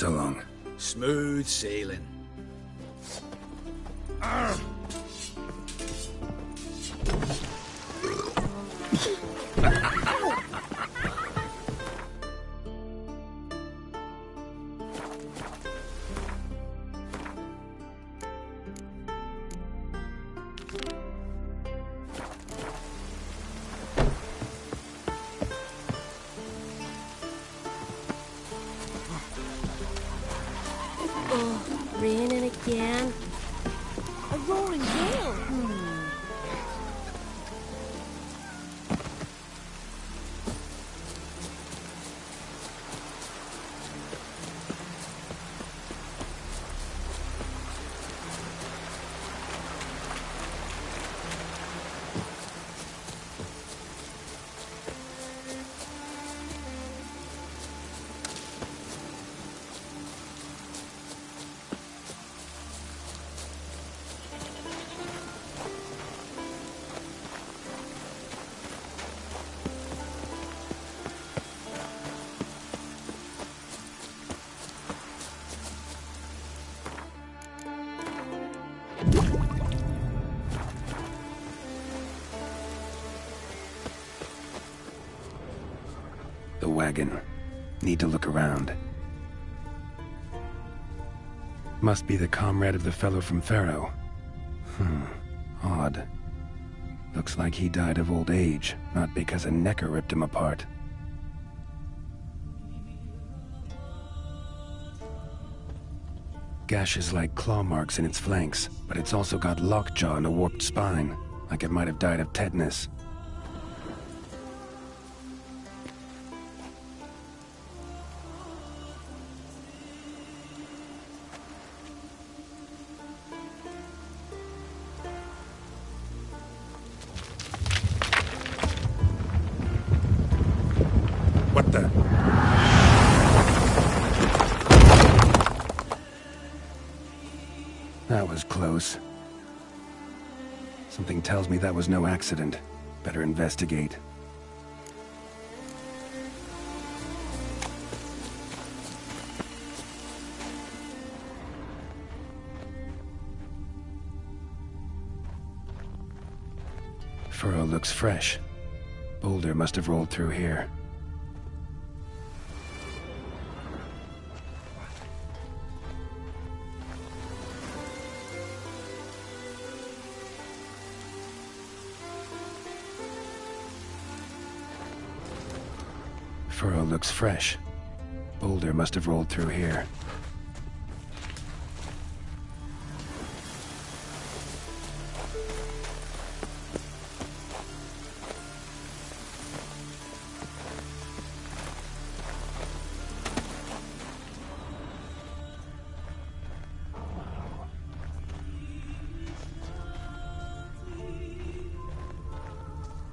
so long. Smooth sailing. Raining again. A roaring gale. The wagon. Need to look around. Must be the comrade of the fellow from Pharaoh. Odd. Looks like he died of old age, not because a necker ripped him apart. Gashes like claw marks in its flanks, but it's also got lockjaw and a warped spine, like it might have died of tetanus. What the? That was close. Something tells me that was no accident. Better investigate. Furrow looks fresh. Boulder must have rolled through here. Furrow looks fresh. Boulder must have rolled through here.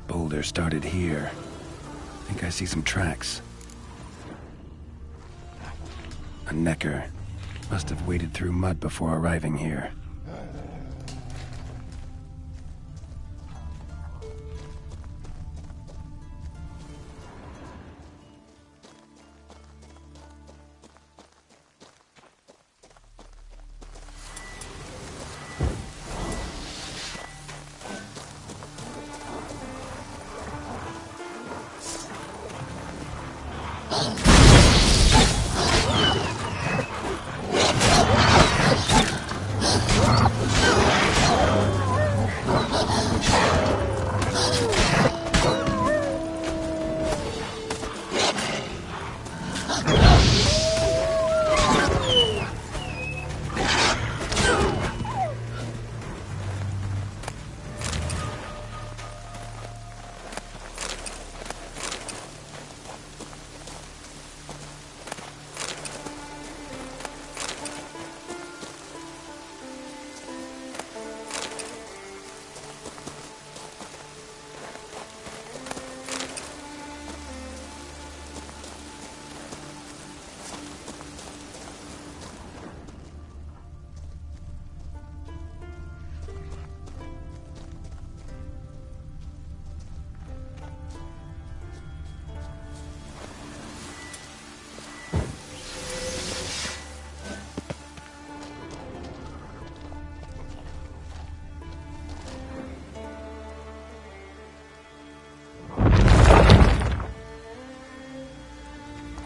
Boulder started here. I think I see some tracks. A necker. Must have waded through mud before arriving here.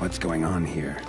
What's going on here?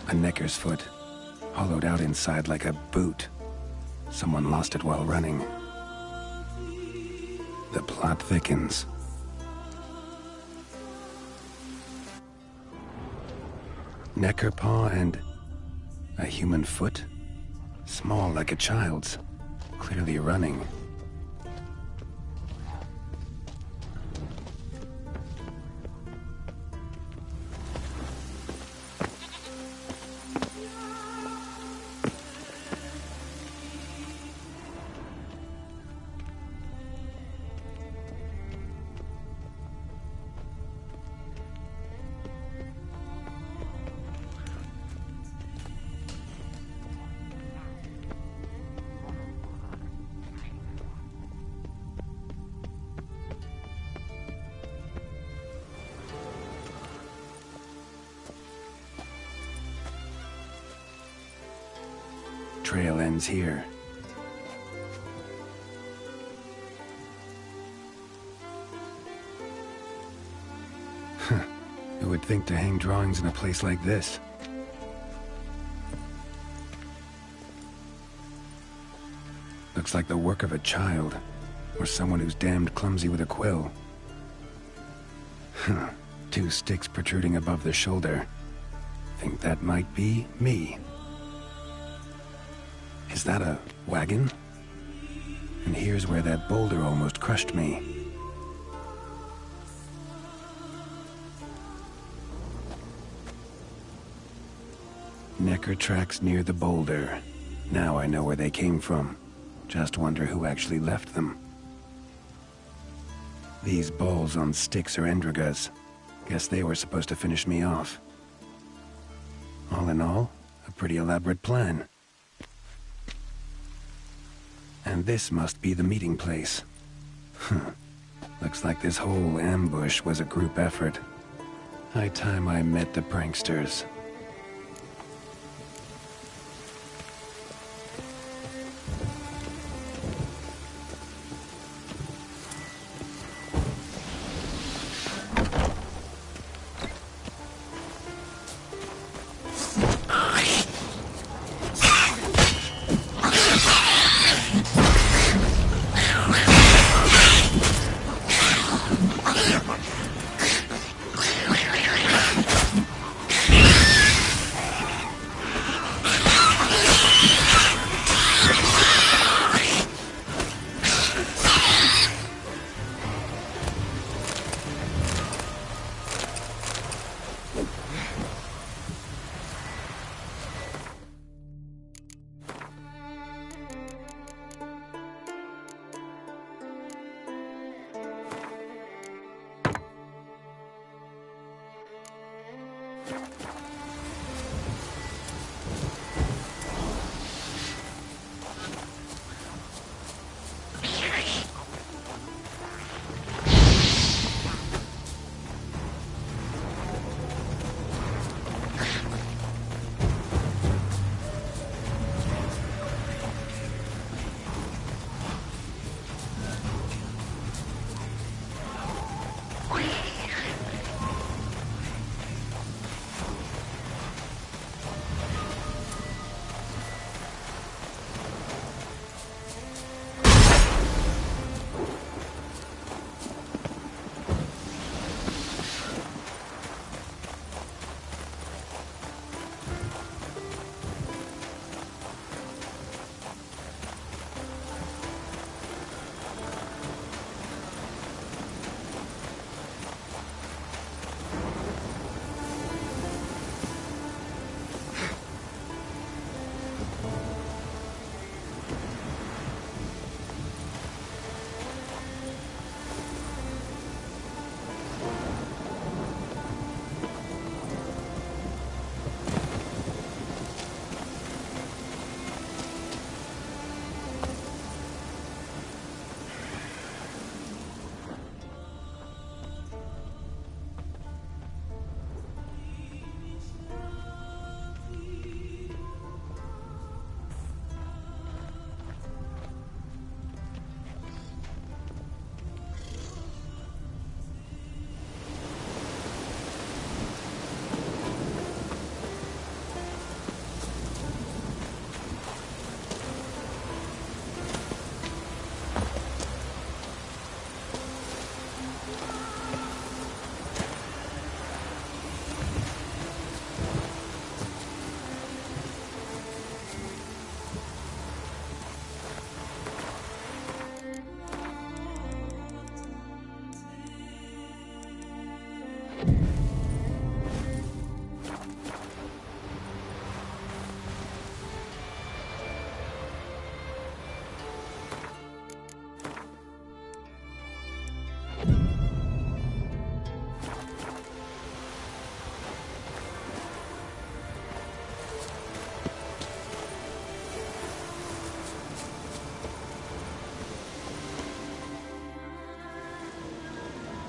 A necker's foot, hollowed out inside like a boot. Someone lost it while running. The plot thickens. Necker paw and a human foot? Small like a child's, clearly running. trail ends here. Who would think to hang drawings in a place like this? Looks like the work of a child, or someone who's damned clumsy with a quill. Huh. 2 sticks protruding above the shoulder. Think that might be me. Is that a wagon? And here's where that boulder almost crushed me. Necker tracks near the boulder. Now I know where they came from. Just wonder who actually left them. These balls on sticks are Endrigas. Guess they were supposed to finish me off. All in all, a pretty elaborate plan. And this must be the meeting place. Looks like this whole ambush was a group effort. High time I met the pranksters.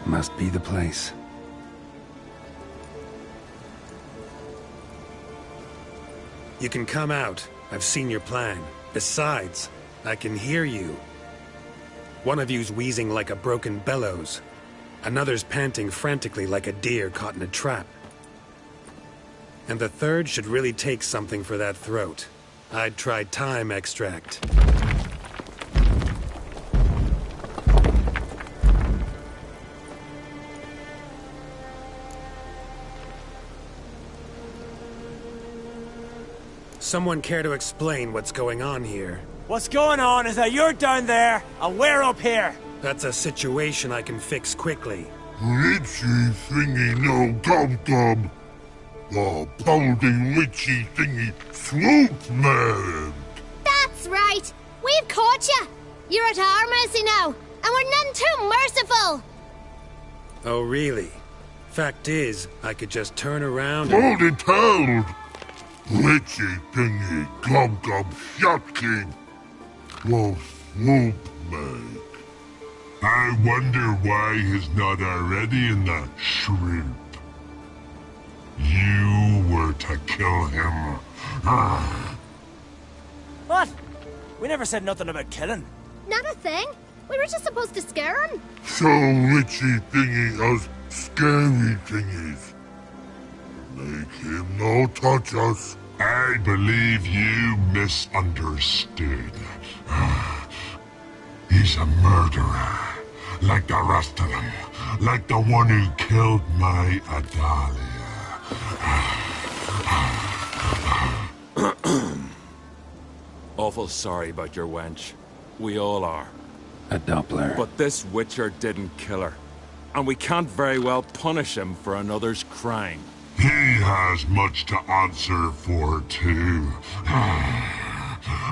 Must be the place. You can come out. I've seen your plan. Besides, I can hear you. One of you's wheezing like a broken bellows. Another's panting frantically like a deer caught in a trap. And the third should really take something for that throat. I'd try thyme extract. Someone care to explain what's going on here? What's going on is that you're down there, and we're up here. That's a situation I can fix quickly. Witchy thingy no gob. The pounding witchy thingy swoop man. That's right. We've caught you. You're at our mercy now, and we're none too merciful. Oh, really? Fact is, I could just turn around and... Hold it held. Witchy thingy gob shotkin. Will swoop make. I wonder why he's not already in that shrimp. You were to kill him. What? We never said nothing about killing. Not a thing. We were just supposed to scare him. So witchy thingy us scary thingies. Make him no touch us. I believe you misunderstood. He's a murderer, like the rest of them. Like the one who killed my Adalia. Awful sorry about your wench. We all are. A Doppler. But this Witcher didn't kill her. And we can't very well punish him for another's crime. He has much to answer for, too.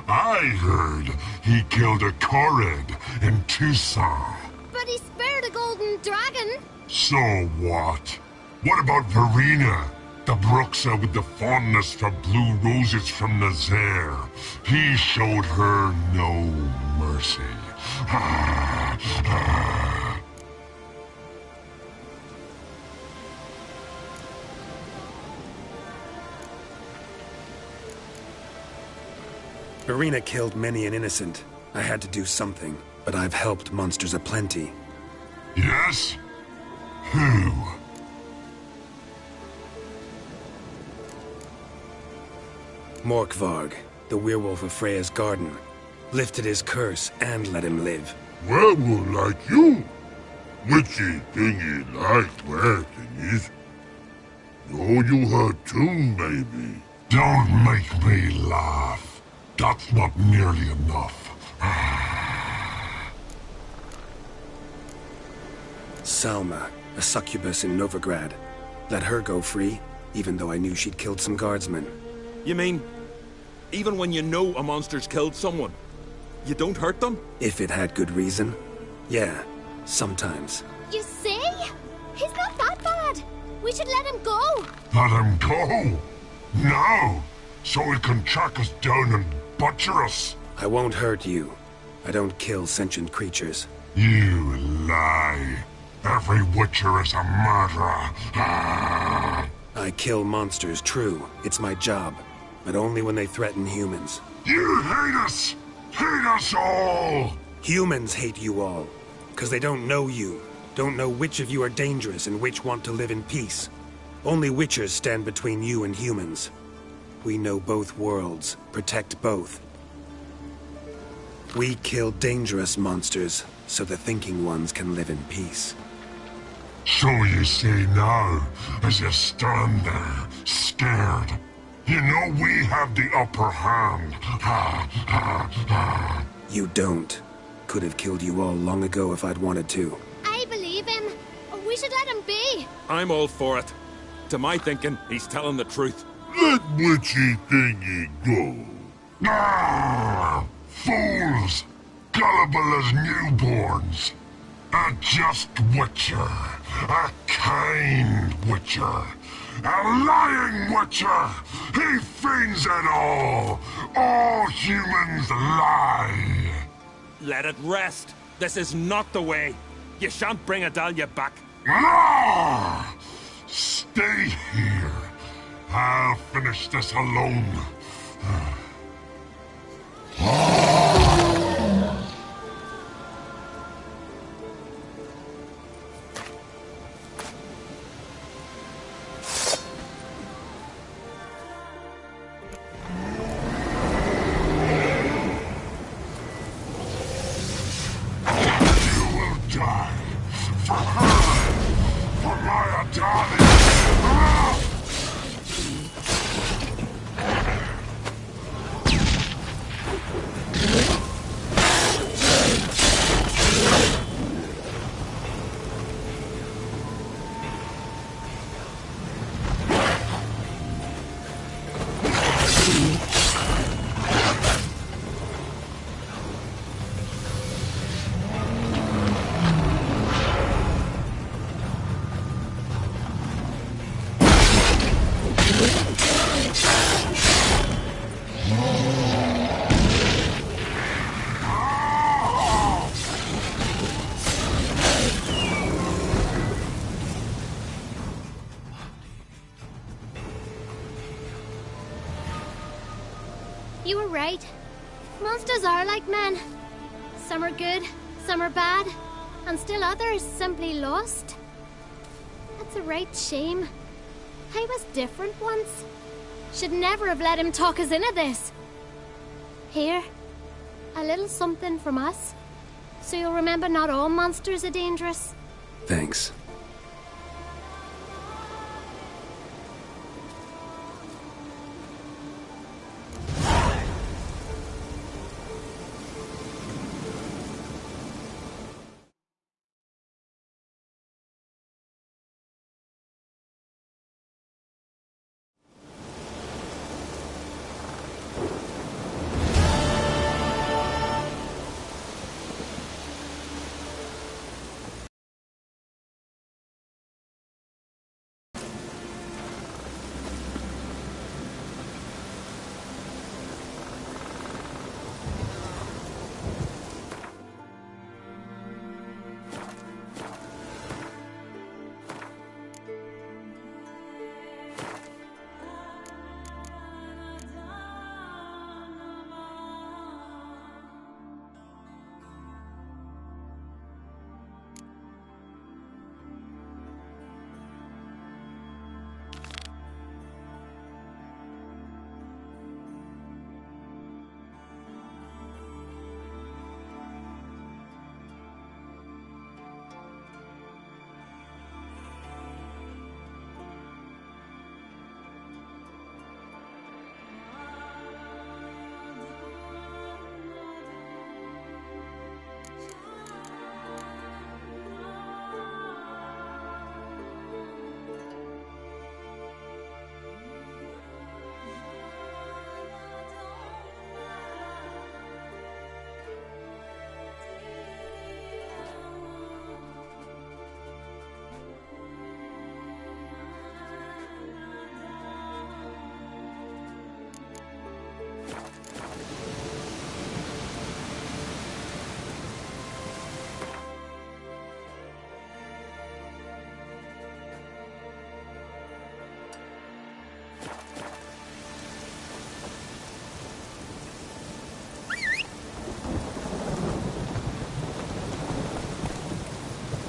I heard he killed a Korred in Tucson. But he spared a golden dragon. So what? What about Verena? The Bruxa with the fondness for blue roses from Nazaire. He showed her no mercy. Verena killed many an innocent. I had to do something, but I've helped monsters aplenty. Yes? Who? Morkvarg, the werewolf of Freya's garden, lifted his curse and let him live. Werewolf like you? Witchy thingy like were thingies. Oh, you heard too, maybe. Don't make me laugh. That's not nearly enough. Salma, a succubus in Novigrad. Let her go free, even though I knew she'd killed some guardsmen. You mean, even when you know a monster's killed someone, you don't hurt them? If it had good reason. Yeah, sometimes. You see? He's not that bad. We should let him go. Let him go? No! So he can track us down and butcher us. I won't hurt you. I don't kill sentient creatures. You lie. Every Witcher is a murderer. I kill monsters, true. It's my job. But only when they threaten humans. You hate us! Hate us all! Humans hate you all. Because they don't know you. Don't know which of you are dangerous and which want to live in peace. Only Witchers stand between you and humans. We know both worlds. Protect both. We kill dangerous monsters, so the thinking ones can live in peace. So you say now, as you stand there, scared. You know we have the upper hand. You don't. Could have killed you all long ago if I'd wanted to. I believe him. We should let him be. I'm all for it. To my thinking, he's telling the truth. Let witchy thingy go. Fools! Gullible as newborns. A just Witcher. A kind Witcher. A lying Witcher. He feigns it all. All humans lie. Let it rest. This is not the way. You shan't bring Adalia back. No! Stay here. I'll finish this alone. You were right. Monsters are like men. Some are good, some are bad, and still others simply lost. That's a right shame. I was different once. Should never have let him talk us into this. Here, a little something from us, so you'll remember not all monsters are dangerous. Thanks.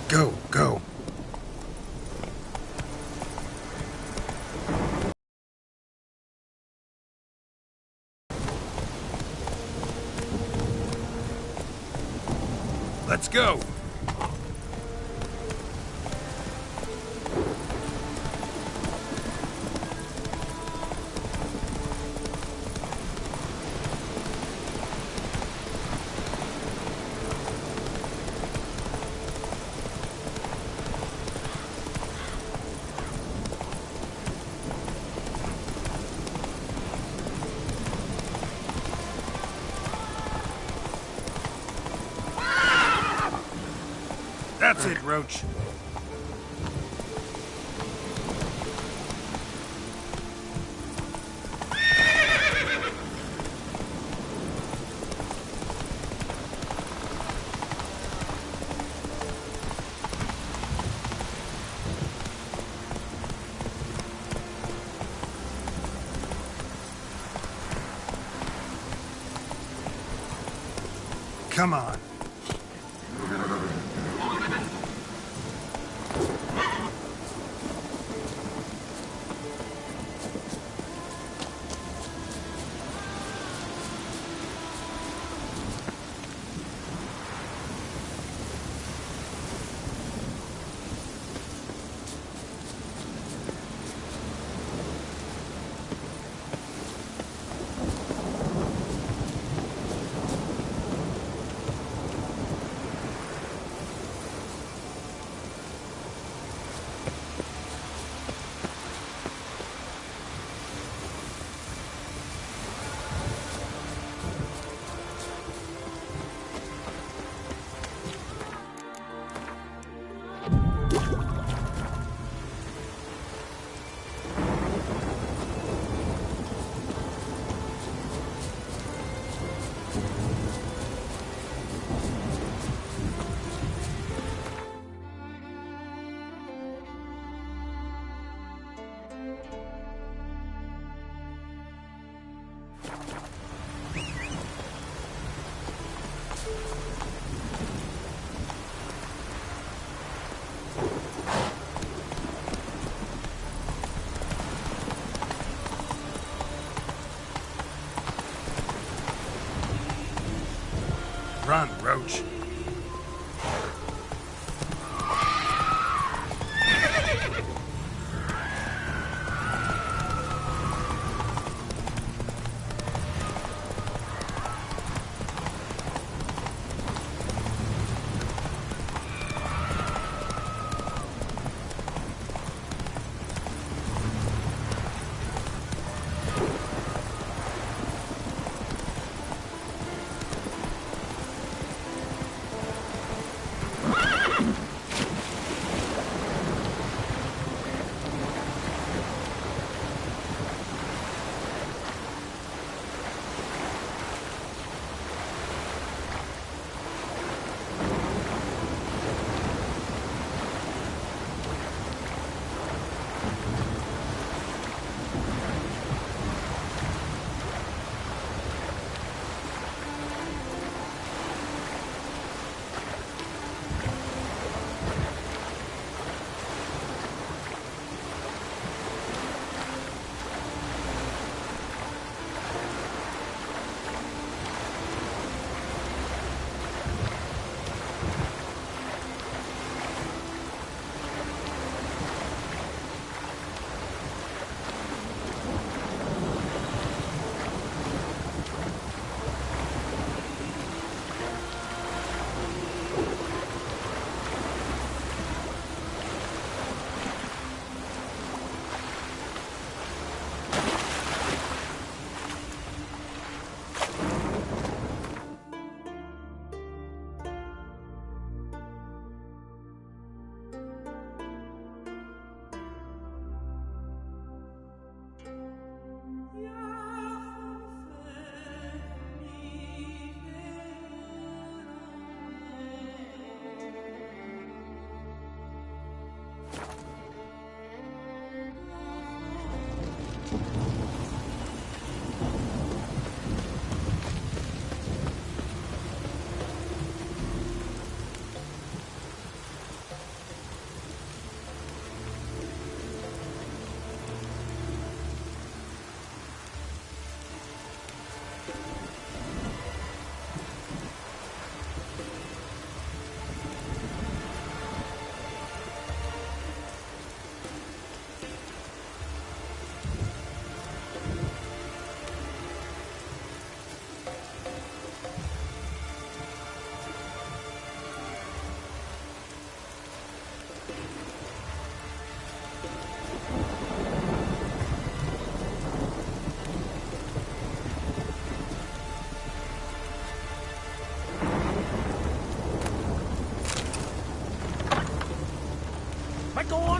Go, go. Let's go. That's it, Roach. Come on. Run, Roach.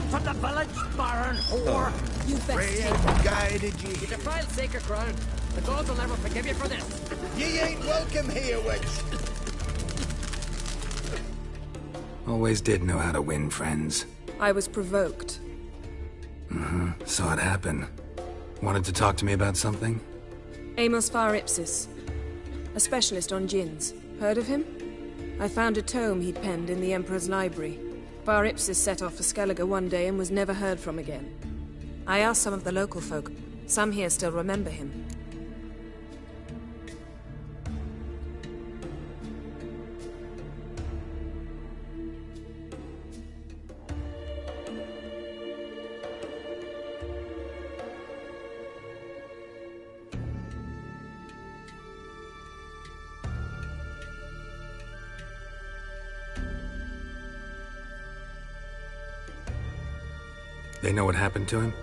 From the village, Baron whore! You best Freya guided you. You defile sacred ground. The gods will never forgive you for this. Ye ain't welcome here, witch. Always did know how to win friends. I was provoked. Saw it happen. Wanted to talk to me about something? Amos Far Ipsis, a specialist on djinns. Heard of him? I found a tome he'd penned in the Emperor's library. Far Ipsis set off for Skellige one day and was never heard from again. I asked some of the local folk. Some here still remember him. They know what happened to him?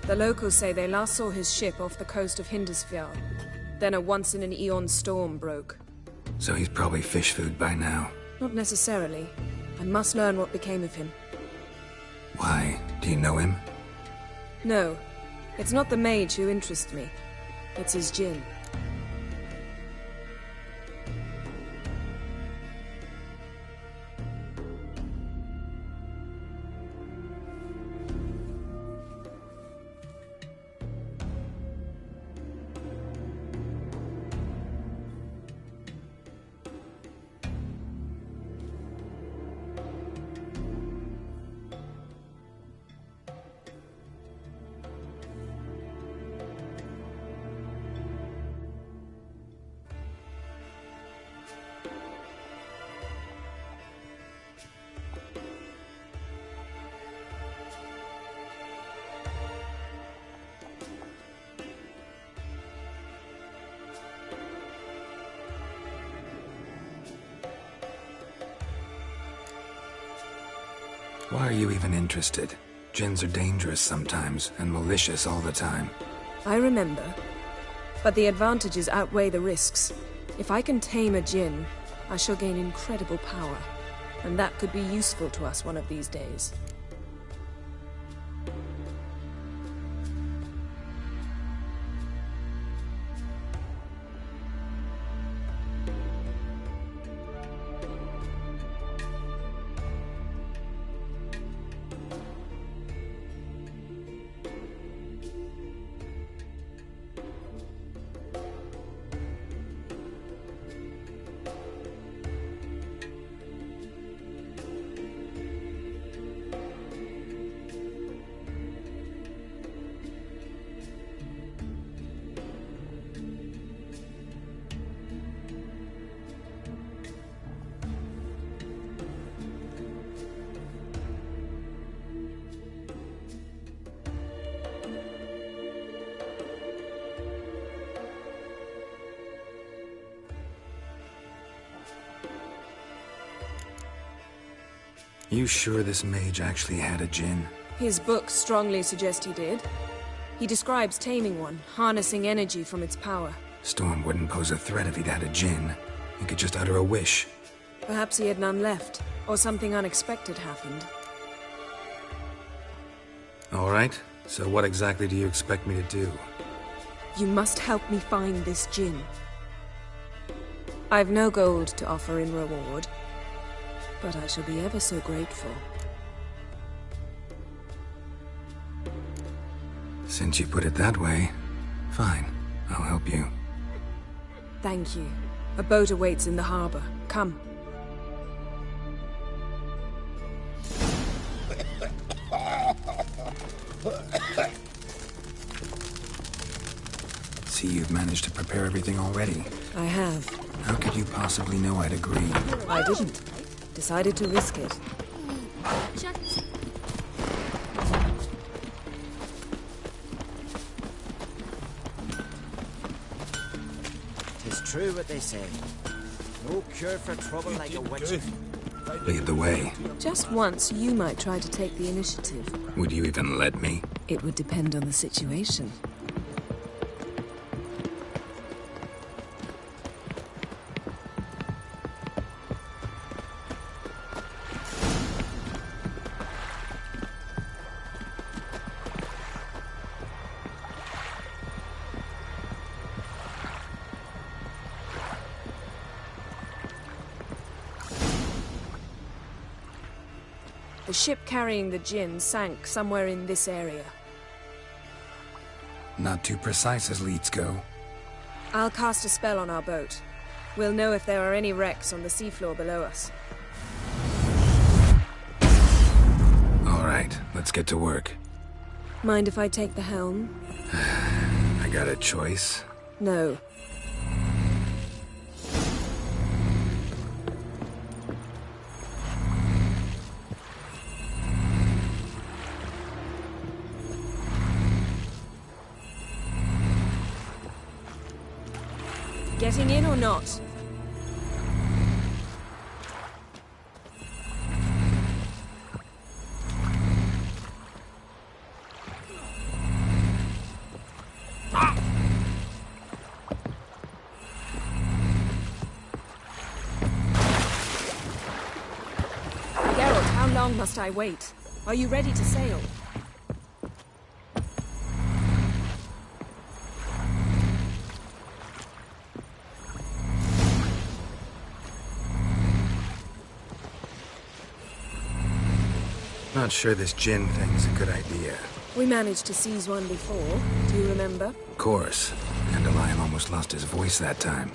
The locals say they last saw his ship off the coast of Hindisfjord. Then a once-in-an-eon storm broke. So he's probably fish food by now. Not necessarily. I must learn what became of him. Why? Do you know him? No. It's not the mage who interests me. It's his djinn. Why are you even interested? Djinns are dangerous sometimes, and malicious all the time. I remember. But the advantages outweigh the risks. If I can tame a Djinn, I shall gain incredible power. And that could be useful to us one of these days. You sure this mage actually had a Djinn? His books strongly suggest he did. He describes taming one, harnessing energy from its power. Storm wouldn't pose a threat if he'd had a Djinn. He could just utter a wish. Perhaps he had none left, or something unexpected happened. All right, so what exactly do you expect me to do? You must help me find this Djinn. I've no gold to offer in reward, but I shall be ever so grateful. Since you put it that way, fine. I'll help you. Thank you. A boat awaits in the harbor. Come. See, you've managed to prepare everything already. I have. How could you possibly know I'd agree? I didn't. Decided to risk it. Just... Tis true what they say. No cure for trouble like a witch. Lead the way. Just once, you might try to take the initiative. Would you even let me? It would depend on the situation. The ship carrying the Djinn sank somewhere in this area. Not too precise as leads go. I'll cast a spell on our boat. We'll know if there are any wrecks on the seafloor below us. All right, let's get to work. Mind if I take the helm? I got a choice. No. Getting in or not? Geralt, how long must I wait? Are you ready to sail? Not sure this Djinn thing's a good idea. We managed to seize one before. Do you remember? Of course. Dandelion almost lost his voice that time.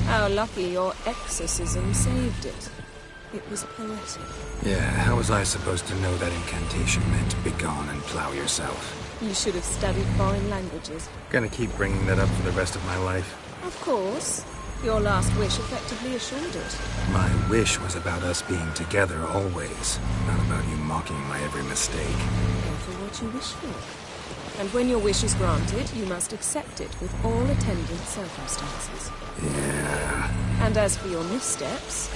How lucky your exorcism saved it. It was poetic. Yeah, how was I supposed to know that incantation meant begone and plow yourself? You should have studied foreign languages. Gonna keep bringing that up for the rest of my life. Of course. Your last wish effectively assured it. My wish was about us being together always, not about you mocking my every mistake. Careful what you wish for. And when your wish is granted, you must accept it with all attendant circumstances. Yeah. And as for your missteps,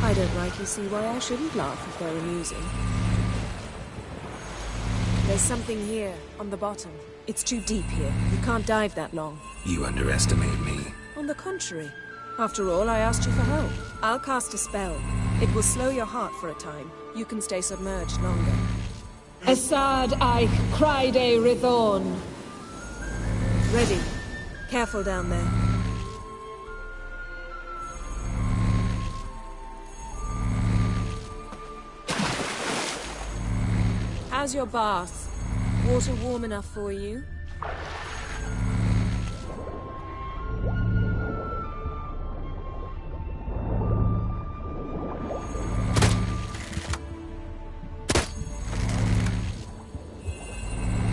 I don't rightly see why I shouldn't laugh if they're amusing. There's something here, on the bottom. It's too deep here. You can't dive that long. You underestimate me. On the contrary. After all, I asked you for help. I'll cast a spell. It will slow your heart for a time. You can stay submerged longer. Assad Ike Cryde Rithorn. Ready. Careful down there. How's your bath? Water warm enough for you?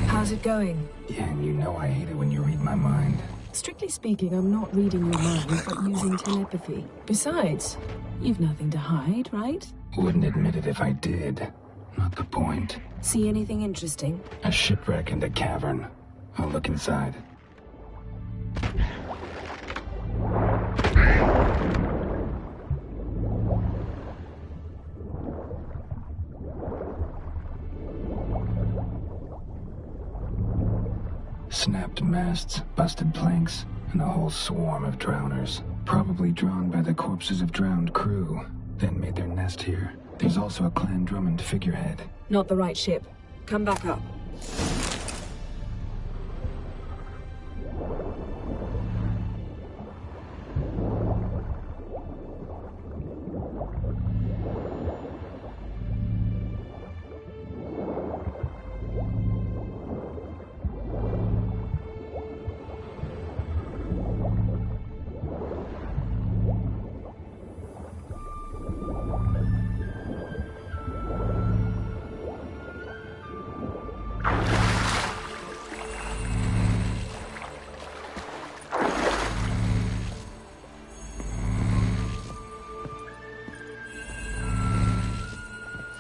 How's it going? Yeah, and you know I hate it when you read my mind. Strictly speaking, I'm not reading your mind, but using telepathy. Besides, you've nothing to hide, right? Wouldn't admit it if I did. Not the point. See anything interesting? A shipwreck and a cavern. I'll look inside. Snapped masts, busted planks, and a whole swarm of drowners. Probably drawn by the corpses of drowned crew, then made their nest here. There's also a Clan Drummond figurehead. Not the right ship. Come back up.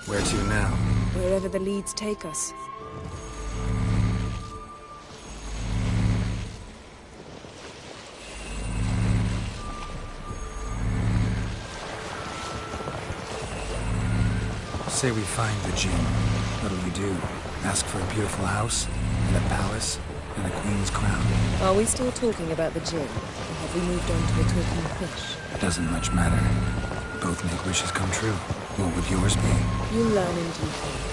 Where to now? Wherever the leads take us. Say we find the Jinn. What'll we do? Ask for a beautiful house? And a palace? And a queen's crown? Are we still talking about the Jinn? Or have we moved on to a talking fish? Doesn't much matter. Both make wishes come true. What would yours be? You learn in due course.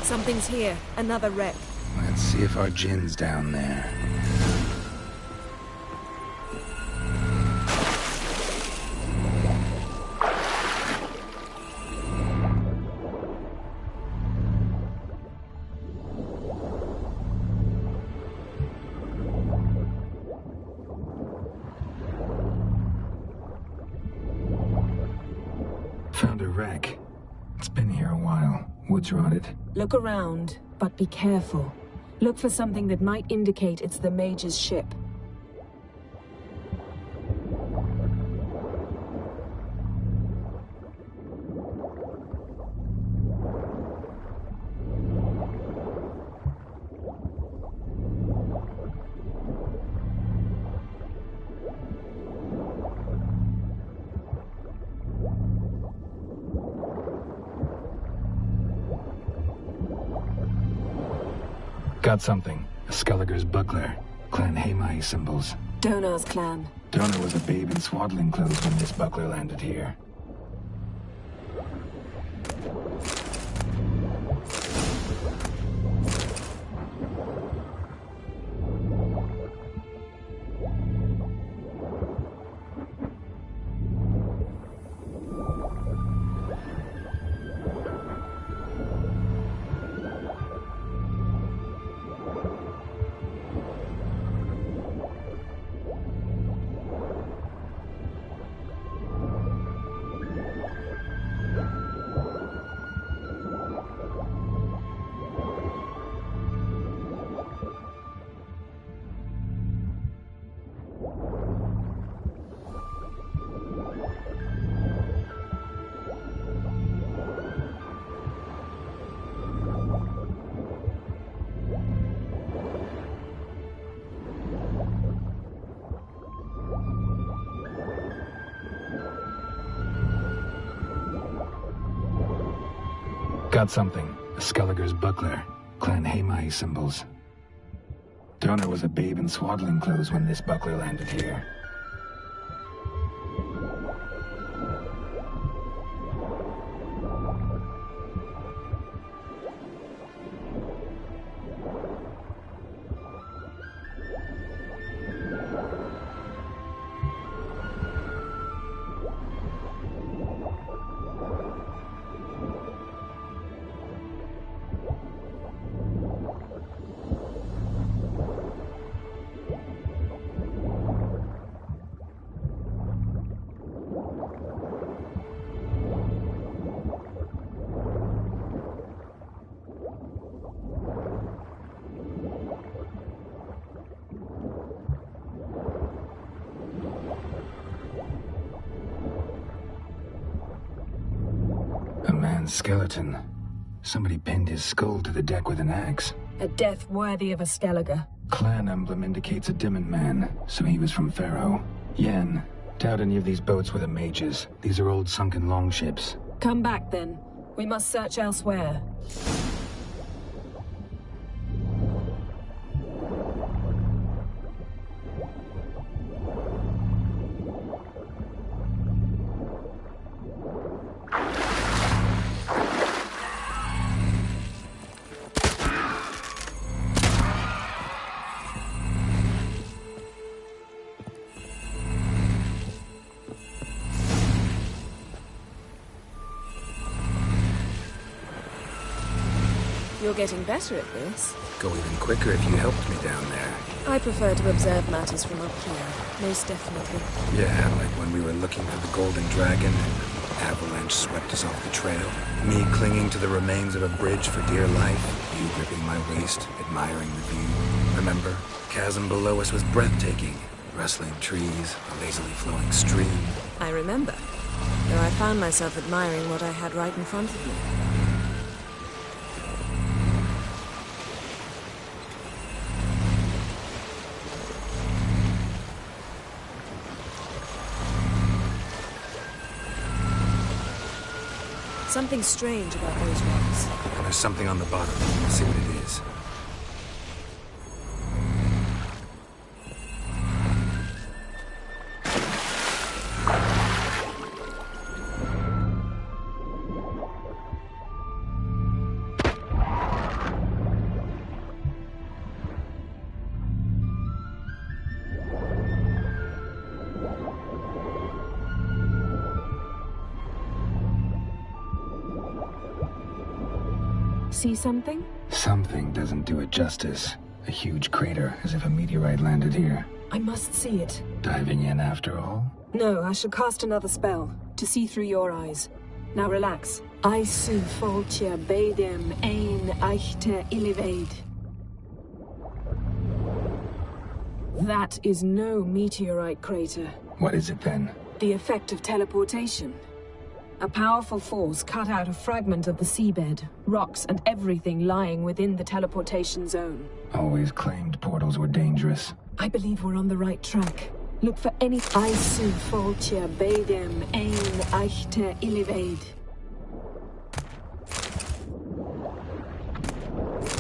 Something's here. Another wreck. Let's see if our Jinn's down there. Found a wreck. It's been here a while. Wood's rotted. Look around, but be careful. Look for something that might indicate it's the mage's ship. Got something. A Skelliger's buckler. Clan Haimai symbols. Donar's clan. Donar was a babe in swaddling clothes when this buckler landed here. Got something. A Skelliger's buckler. Clan Hamai symbols. Donor was a babe in swaddling clothes when this buckler landed here. Skeleton. Somebody pinned his skull to the deck with an axe. A death worthy of a Skelliger. Clan emblem indicates a Dimmen man, so he was from Pharaoh. Yen, doubt any of these boats were the mages. These are old sunken longships. Come back then. We must search elsewhere. You're getting better at this. Go even quicker if you helped me down there. I prefer to observe matters from up here, most definitely. Yeah, like when we were looking for the Golden Dragon and avalanche swept us off the trail. Me clinging to the remains of a bridge for dear life. You gripping my waist, admiring the view. Remember? Chasm below us was breathtaking. Rustling trees, a lazily flowing stream. I remember, though I found myself admiring what I had right in front of me. Something strange about those rocks. And there's something on the bottom. Let's see what it is. See something? Something doesn't do it justice. A huge crater, as if a meteorite landed here. I must see it. Diving in after all? No, I shall cast another spell, to see through your eyes. Now relax. I su foltje bedem ein eichte illivaid. That is no meteorite crater. What is it then? The effect of teleportation. A powerful force cut out a fragment of the seabed, rocks and everything lying within the teleportation zone. Always claimed portals were dangerous. I believe we're on the right track. Look for any Isu Foltje Bedem ein eichte illivaid.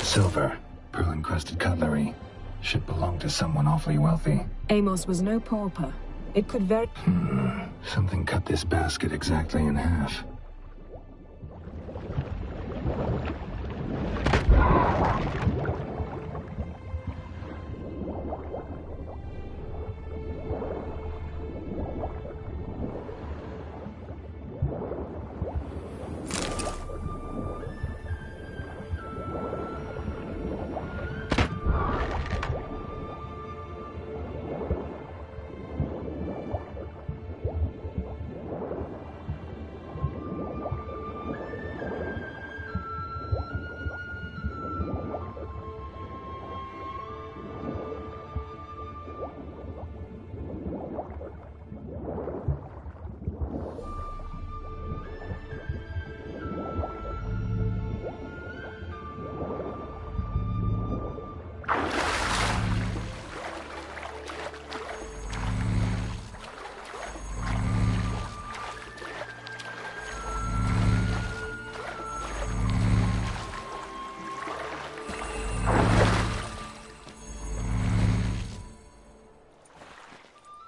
Silver, pearl-encrusted cutlery. Should belong to someone awfully wealthy. Amos was no pauper. It could very... Something cut this basket exactly in half.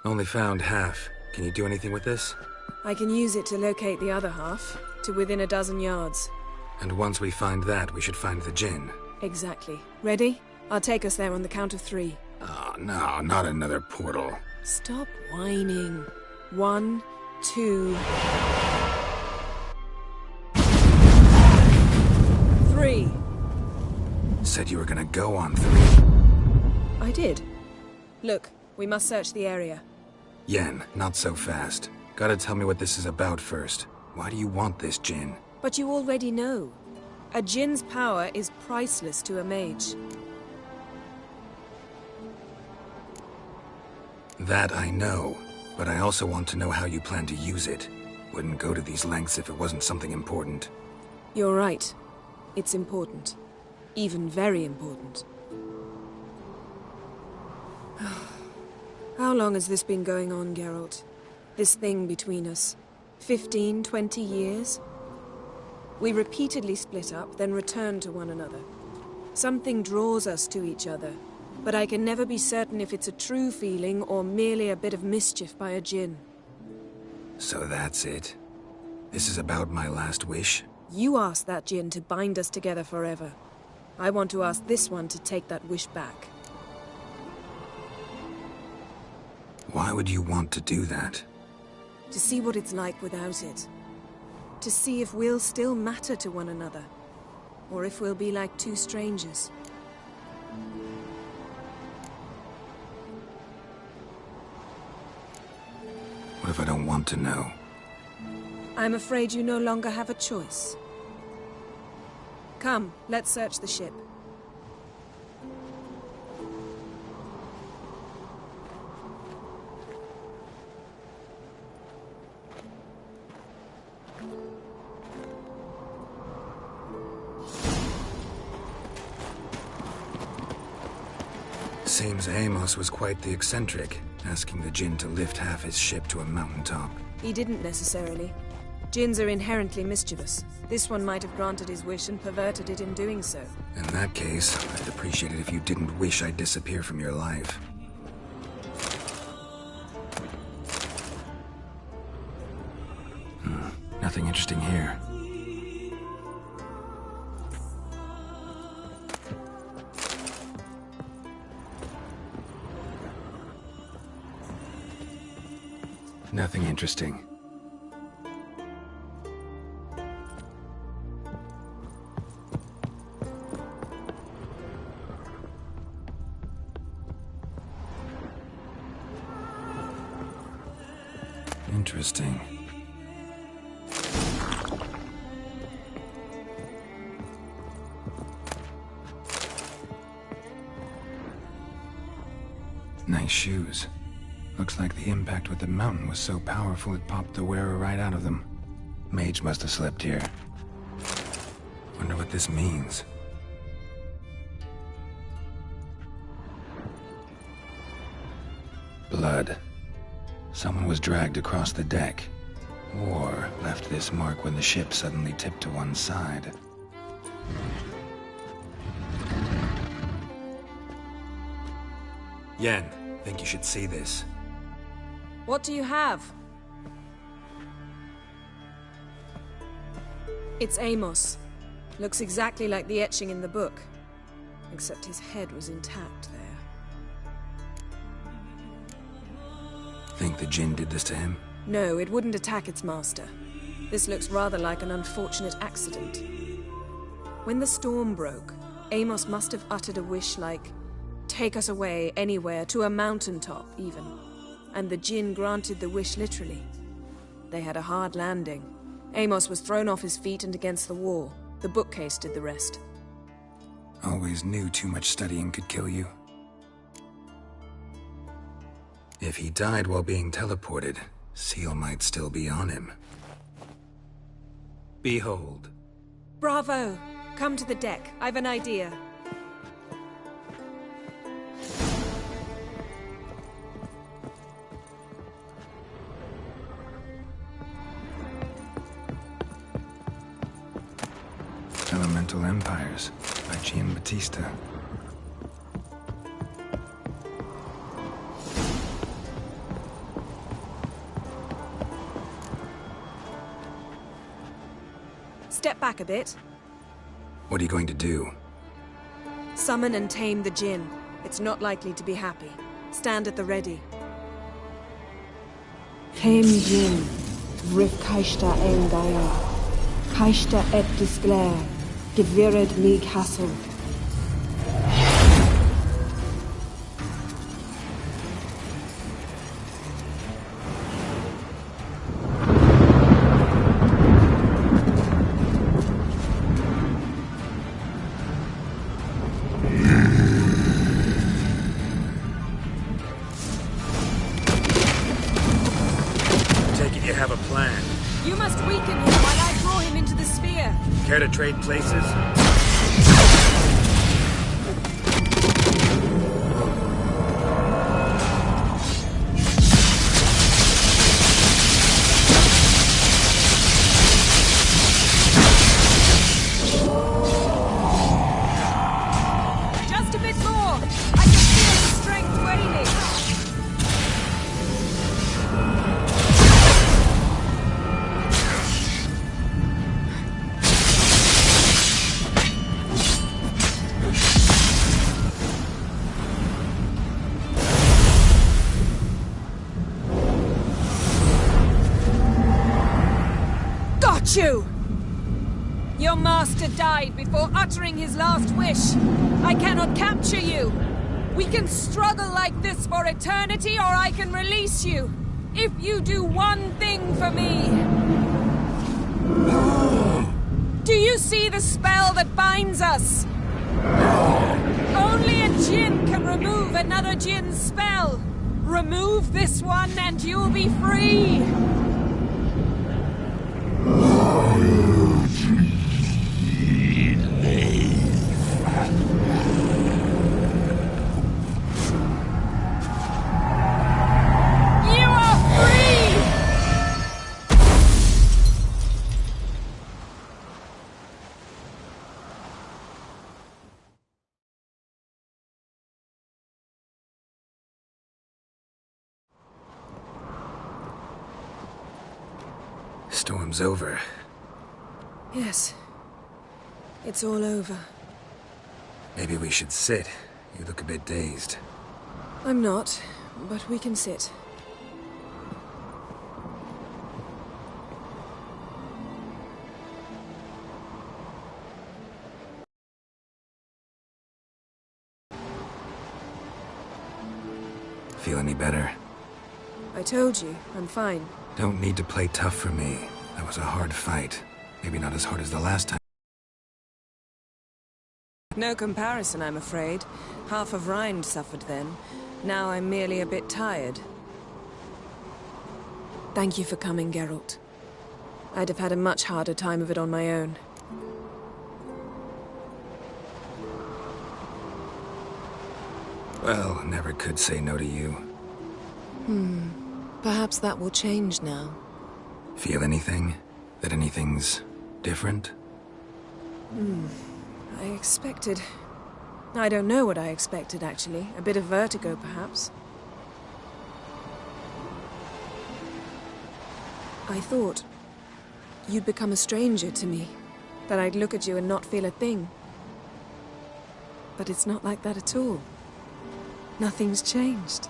Only found half. Can you do anything with this? I can use it to locate the other half, to within a dozen yards. And once we find that, we should find the Jinn. Exactly. Ready? I'll take us there on the count of 3. Oh, no, not another portal. Stop whining. 1, 2... 3. Said you were gonna go on 3. I did. Look, we must search the area. Yen, not so fast. Gotta tell me what this is about first. Why do you want this Jinn? But you already know. A Jinn's power is priceless to a mage. That I know, but I also want to know how you plan to use it. Wouldn't go to these lengths if it wasn't something important. You're right. It's important. Even very important. How long has this been going on, Geralt? This thing between us? 15, 20 years? We repeatedly split up, then returned to one another. Something draws us to each other, but I can never be certain if it's a true feeling or merely a bit of mischief by a Jinn. So that's it? This is about my last wish? You asked that Jinn to bind us together forever. I want to ask this one to take that wish back. Why would you want to do that? To see what it's like without it. To see if we'll still matter to one another. Or if we'll be like two strangers. What if I don't want to know? I'm afraid you no longer have a choice. Come, let's search the ship. Seems Amos was quite the eccentric, asking the Jinn to lift half his ship to a mountaintop. He didn't necessarily. Jinns are inherently mischievous. This one might have granted his wish and perverted it in doing so. In that case, I'd appreciate it if you didn't wish I'd disappear from your life. Nothing interesting here. Nothing interesting. Interesting. Nice shoes. Looks like the impact with the mountain was so powerful it popped the wearer right out of them. Mage must have slept here. Wonder what this means. Blood. Someone was dragged across the deck. Or left this mark when the ship suddenly tipped to one side. Yen, think you should see this. What do you have? It's Amos. Looks exactly like the etching in the book. Except his head was intact there. Think the Jinn did this to him? No, it wouldn't attack its master. This looks rather like an unfortunate accident. When the storm broke, Amos must have uttered a wish like, "Take us away, anywhere, to a mountaintop, even." And the Jinn granted the wish literally. They had a hard landing. Amos was thrown off his feet and against the wall. The bookcase did the rest. Always knew too much studying could kill you. If he died while being teleported, Seal might still be on him. Behold. Bravo! Come to the deck. I've an idea. Elemental Empires by Giambattista. step back a bit? What are you going to do? Summon and tame the Jinn. It's not likely to be happy. Stand at the ready. Tame Jinn, Rif Kaishta Engaya, Kaishta et Disclair, Gevired me Castle. You must weaken him while I draw him into the sphere. Care to trade places? Just a bit more. I can feel his strength waning. You! Your master died before uttering his last wish. I cannot capture you. We can struggle like this for eternity, or I can release you. If you do one thing for me. Do you see the spell that binds us? Only a Jinn can remove another Jinn's spell. Remove this one and you'll be free. Storm's over. Yes. It's all over. Maybe we should sit. You look a bit dazed. I'm not, but we can sit. Feel any better? I told you, I'm fine. Don't need to play tough for me. That was a hard fight. Maybe not as hard as the last time. No comparison, I'm afraid. Half of Rhind suffered then. Now I'm merely a bit tired. Thank you for coming, Geralt. I'd have had a much harder time of it on my own. Well, never could say no to you. Perhaps that will change now. Feel anything? That anything's different? I expected... I don't know what I expected, actually. A bit of vertigo, perhaps. I thought you'd become a stranger to me. That I'd look at you and not feel a thing. But it's not like that at all. Nothing's changed.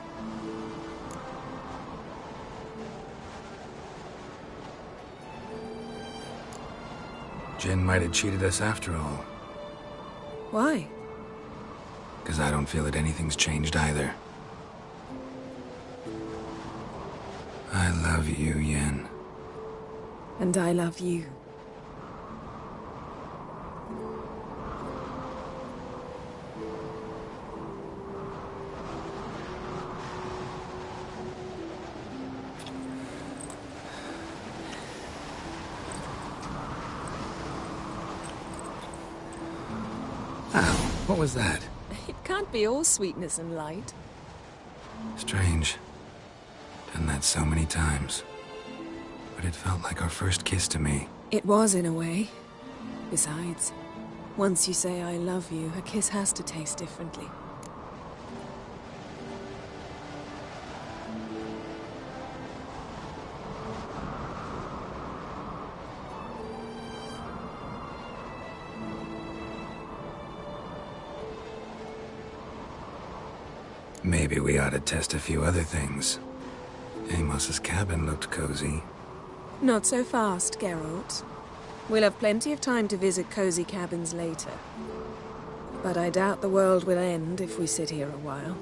Jinn might have cheated us after all. Why? Because I don't feel that anything's changed either. I love you, Yen. And I love you. What was that? It can't be all sweetness and light. Strange. Done that so many times. But it felt like our first kiss to me. It was, in a way. Besides, once you say I love you, a kiss has to taste differently. Maybe we ought to test a few other things. Amos's cabin looked cozy. Not so fast, Geralt. We'll have plenty of time to visit cozy cabins later. But I doubt the world will end if we sit here a while.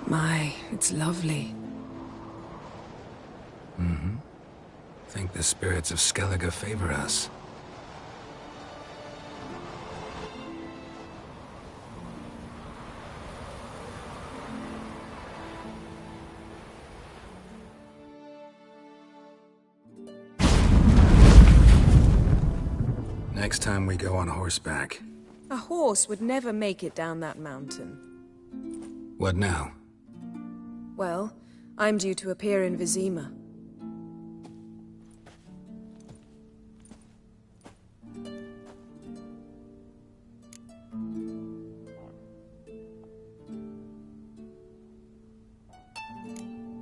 My, it's lovely. Mm-hmm. Think the spirits of Skellige favor us. Next time we go on horseback. A horse would never make it down that mountain. What now? Well, I'm due to appear in Vizima.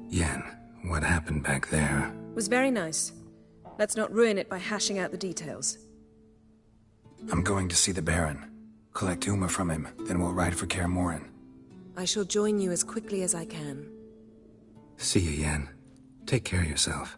Yen, what happened back there? Was very nice. Let's not ruin it by hashing out the details. I'm going to see the Baron. Collect Uma from him, then we'll ride for Kaer Morhen. I shall join you as quickly as I can. See you, Yen. Take care of yourself.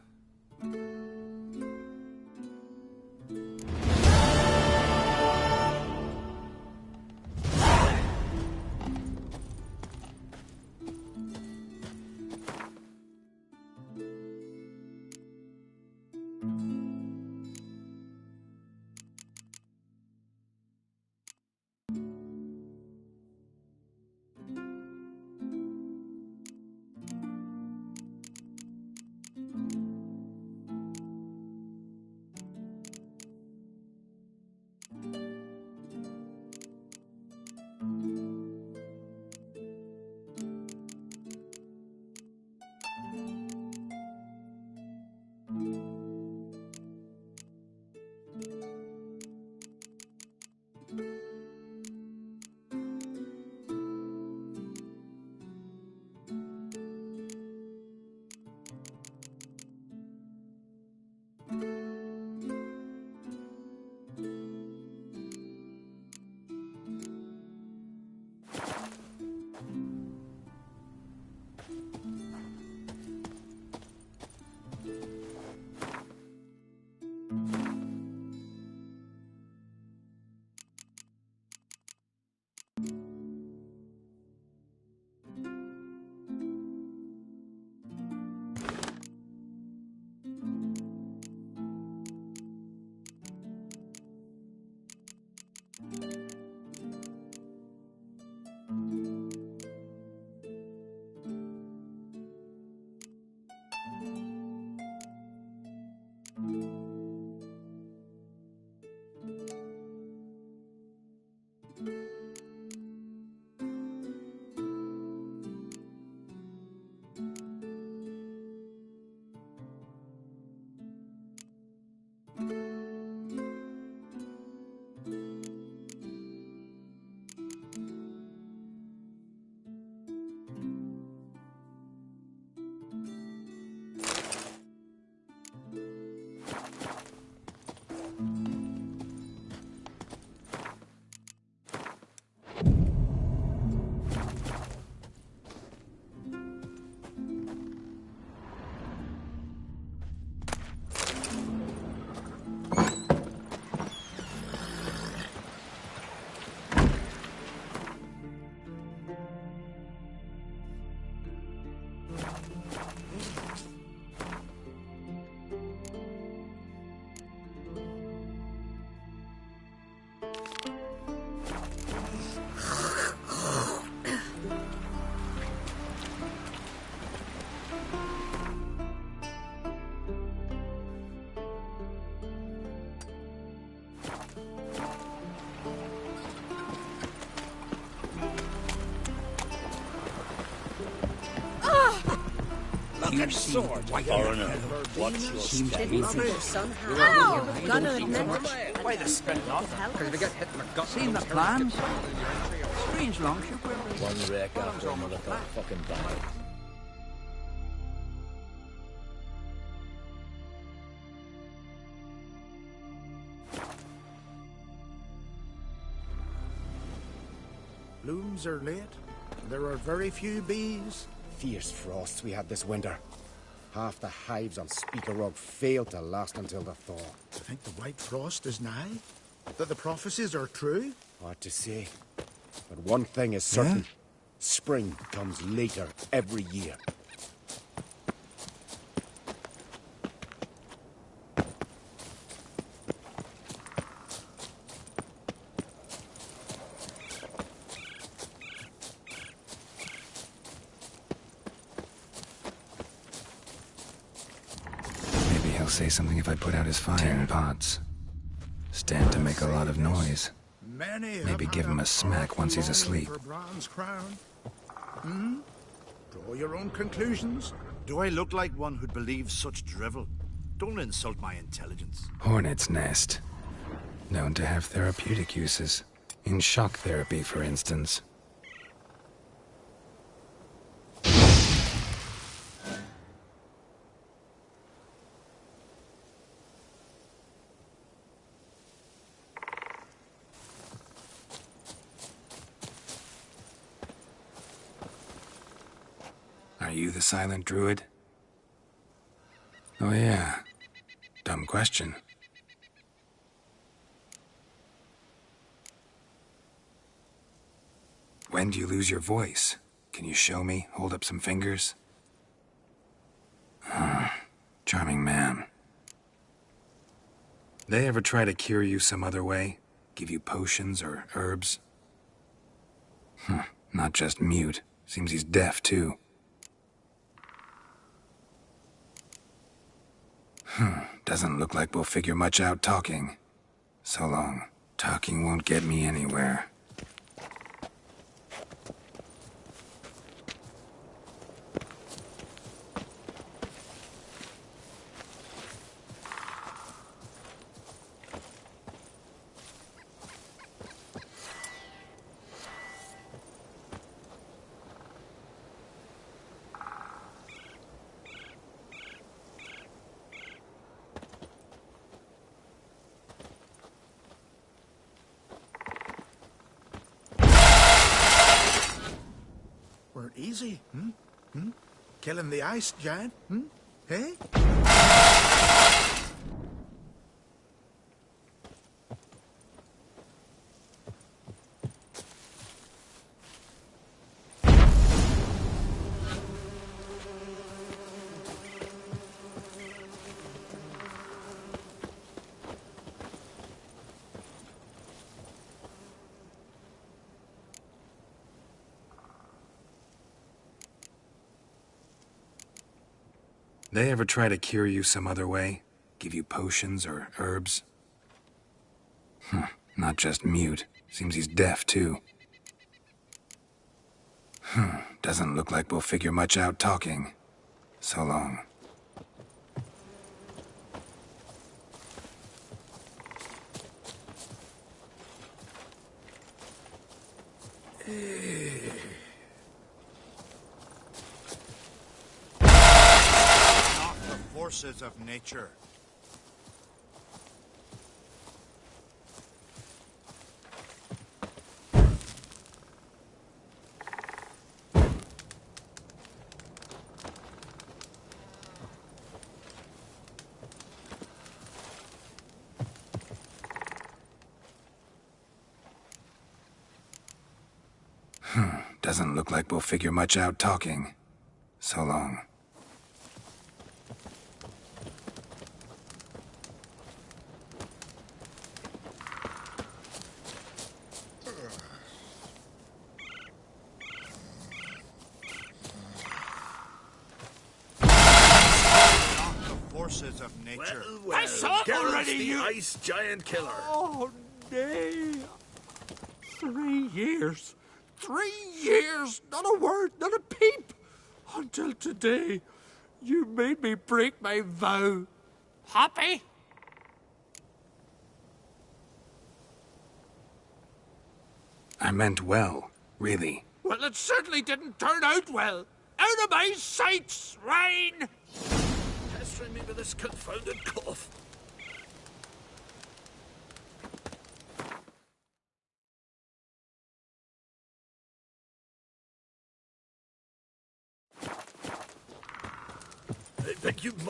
Look at sword. Foreigner, what's your status? Why the spin off? Because we get hit in the gut. Seen the plans? Strange longship. One wreck after another got fucking died. Blooms are late. There are very few bees. Fierce frosts we had this winter. Half the hives on Speaker Rug failed to last until the thaw. I think the white frost is nigh. That the prophecies are true. Hard to say. But one thing is certain. Yeah? Spring comes later every year. He'll say something if I put out his fire. 10 pots. Stand to make a lot of noise. Maybe give him a smack once he's asleep. Draw your own conclusions. Do I look like one who'd believe such drivel? Don't insult my intelligence. Hornet's nest. Known to have therapeutic uses. In shock therapy, for instance. Are you the silent druid? Oh yeah. Dumb question. When do you lose your voice? Can you show me? Hold up some fingers? Charming man. They ever try to cure you some other way? Give you potions or herbs? Not just mute. Seems he's deaf, too. Doesn't look like we'll figure much out talking. So long. Talking won't get me anywhere. Weren't easy, Killing the ice giant, Hey? They ever try to cure you some other way? Give you potions or herbs? Not just mute. Seems he's deaf, too. Doesn't look like we'll figure much out talking. So long. Forces of nature. Doesn't look like we'll figure much out talking. So long. Forces of nature. Well, I saw it already, the you ice giant killer. Oh, nay. 3 years. 3 years. Not a word, not a peep. Until today, you made me break my vow. Happy? I meant well, really. Well, it certainly didn't turn out well. Out of my sight, swine! Pestering me with this confounded cough.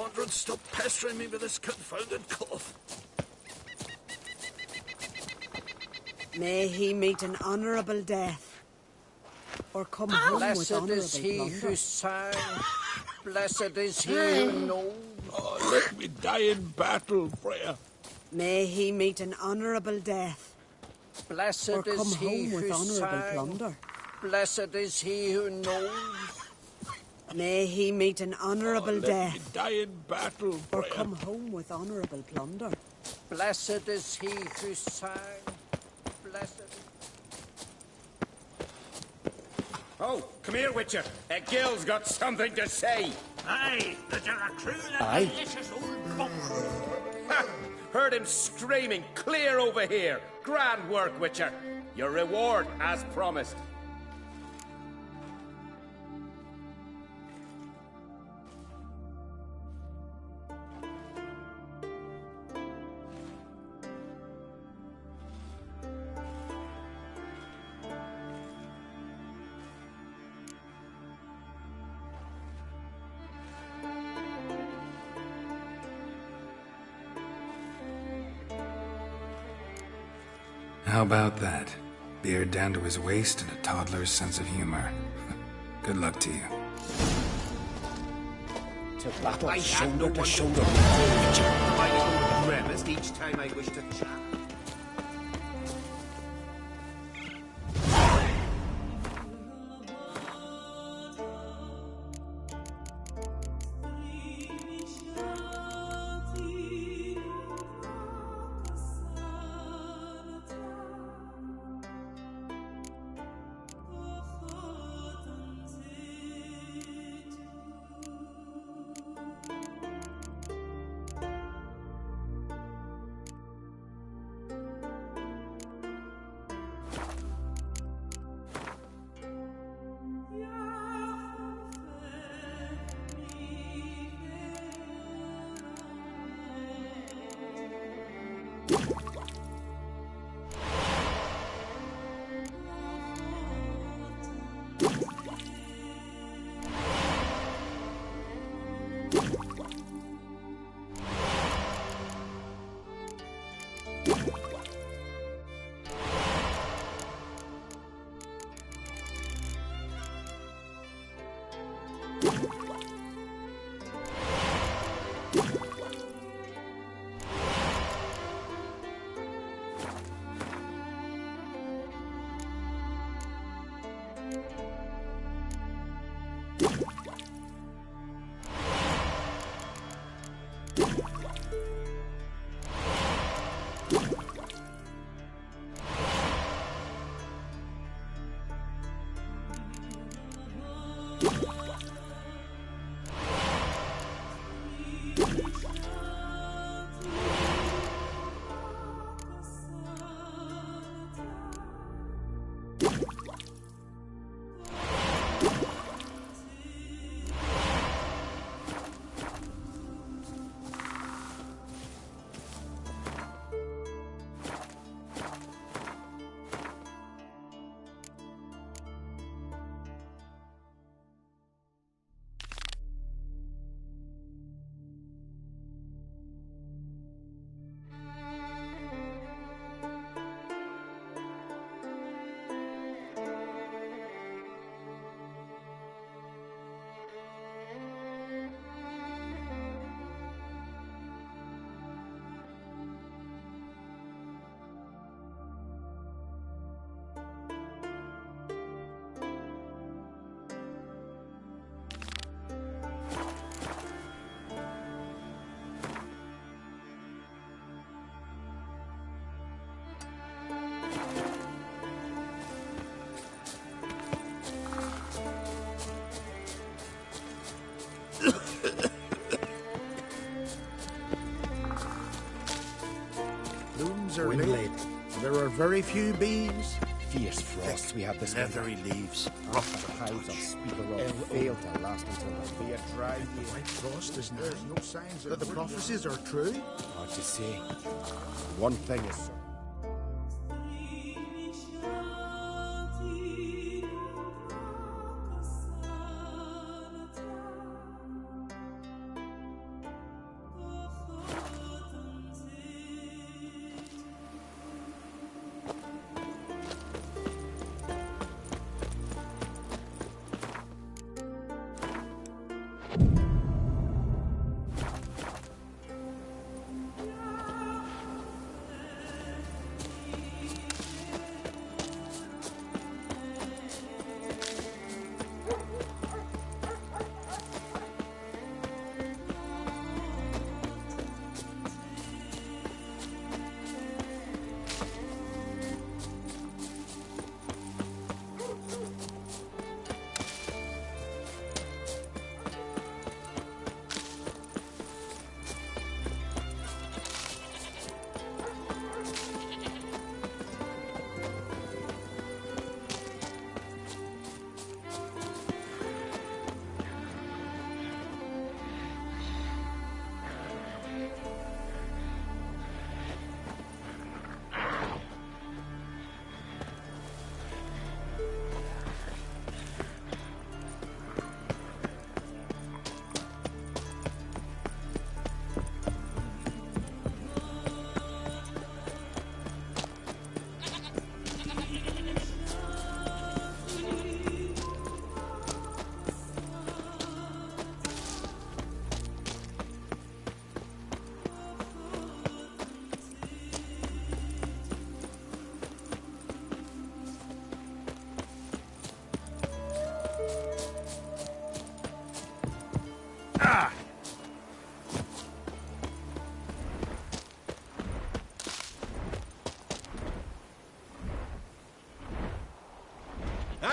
commander would stop pestering me with this confounded cough. May he meet an honourable death, or come home with Blessed honourable is he plunder. who sang. Blessed is he who knows. Oh, let me die in battle, Freya. May he meet an honourable death, Blessed or come is he home with who honourable sang. plunder. Blessed is he who knows. May he meet an honourable Let death, me die in battle, or Freya. come home with honourable plunder. Blessed is he who sang. Blessed. Oh, come here, Witcher. Gil's got something to say. Aye, that you're a cruel and Aye? malicious old bum. Ha! Heard him screaming clear over here. Grand work, Witcher. Your reward, as promised. How about that? Beard down to his waist and a toddler's sense of humor. Good luck to you. To battle, I had shoulder no to one shoulder. My grimaced each time I wish to chat. Blooms are Wind late. There are very few bees. Fierce frosts we had this Leathery leaves, rough Half the hives on Speaker Rock Oh, failed to last until the beer dried. The white frost is nigh. There's no signs that the prophecies are true. Hard to say. One thing is certain.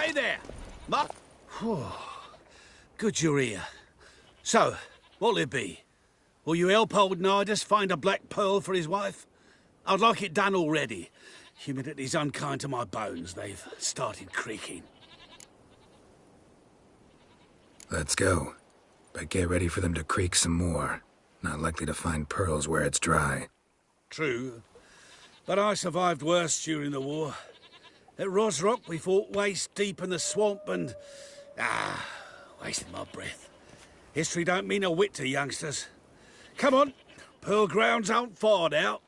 Hey there! Good you're here. So, what'll it be? Will you help old Nidus find a black pearl for his wife? I'd like it done already. Humidity's unkind to my bones. They've started creaking. Let's go. But get ready for them to creak some more. Not likely to find pearls where it's dry. True. But I survived worse during the war. At Rosrock, we fought waist deep in the swamp and... wasted my breath. History don't mean a whit to youngsters. Come on, Pearl Grounds aren't far now.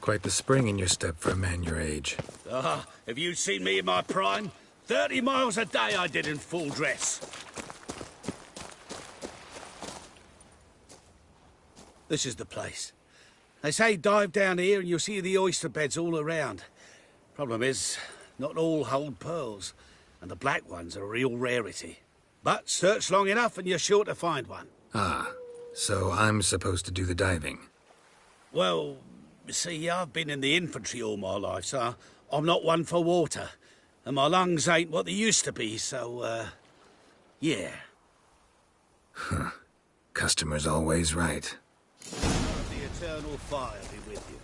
Quite the spring in your step for a man your age. Have you seen me in my prime? 30 miles a day I did in full dress. This is the place. They say dive down here and you'll see the oyster beds all around. Problem is, not all hold pearls, and the black ones are a real rarity. But search long enough and you're sure to find one. So I'm supposed to do the diving. Well, see, I've been in the infantry all my life, so I'm not one for water. And my lungs ain't what they used to be, so, yeah. Huh. Customer's always right. The eternal fire be with you.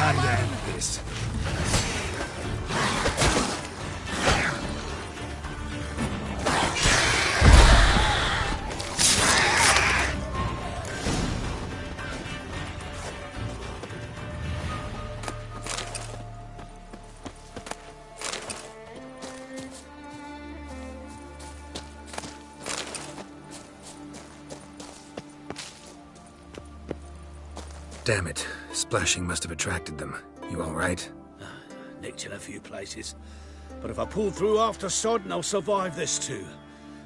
Time to end this. Damn it. Splashing must have attracted them. You all right? Nicked in a few places. But if I pull through after Sodden, I'll survive this too.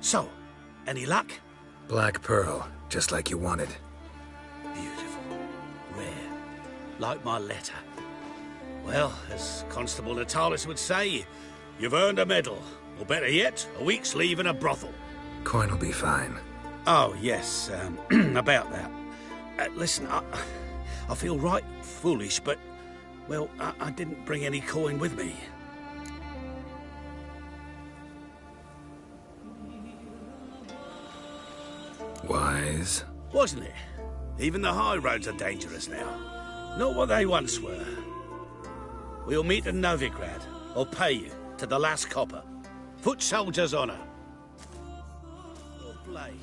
So, any luck? Black pearl, just like you wanted. Beautiful. Rare. Like my letter. Well, as Constable Natalis would say, you've earned a medal. Or better yet, a week's leave in a brothel. Coin will be fine. Oh, yes, about that. Listen, I feel right foolish, but, well, I didn't bring any coin with me. Wise. Wasn't it? Even the high roads are dangerous now. Not what they once were. We'll meet in Novigrad. I'll pay you to the last copper. Foot soldier's honor. Your blade.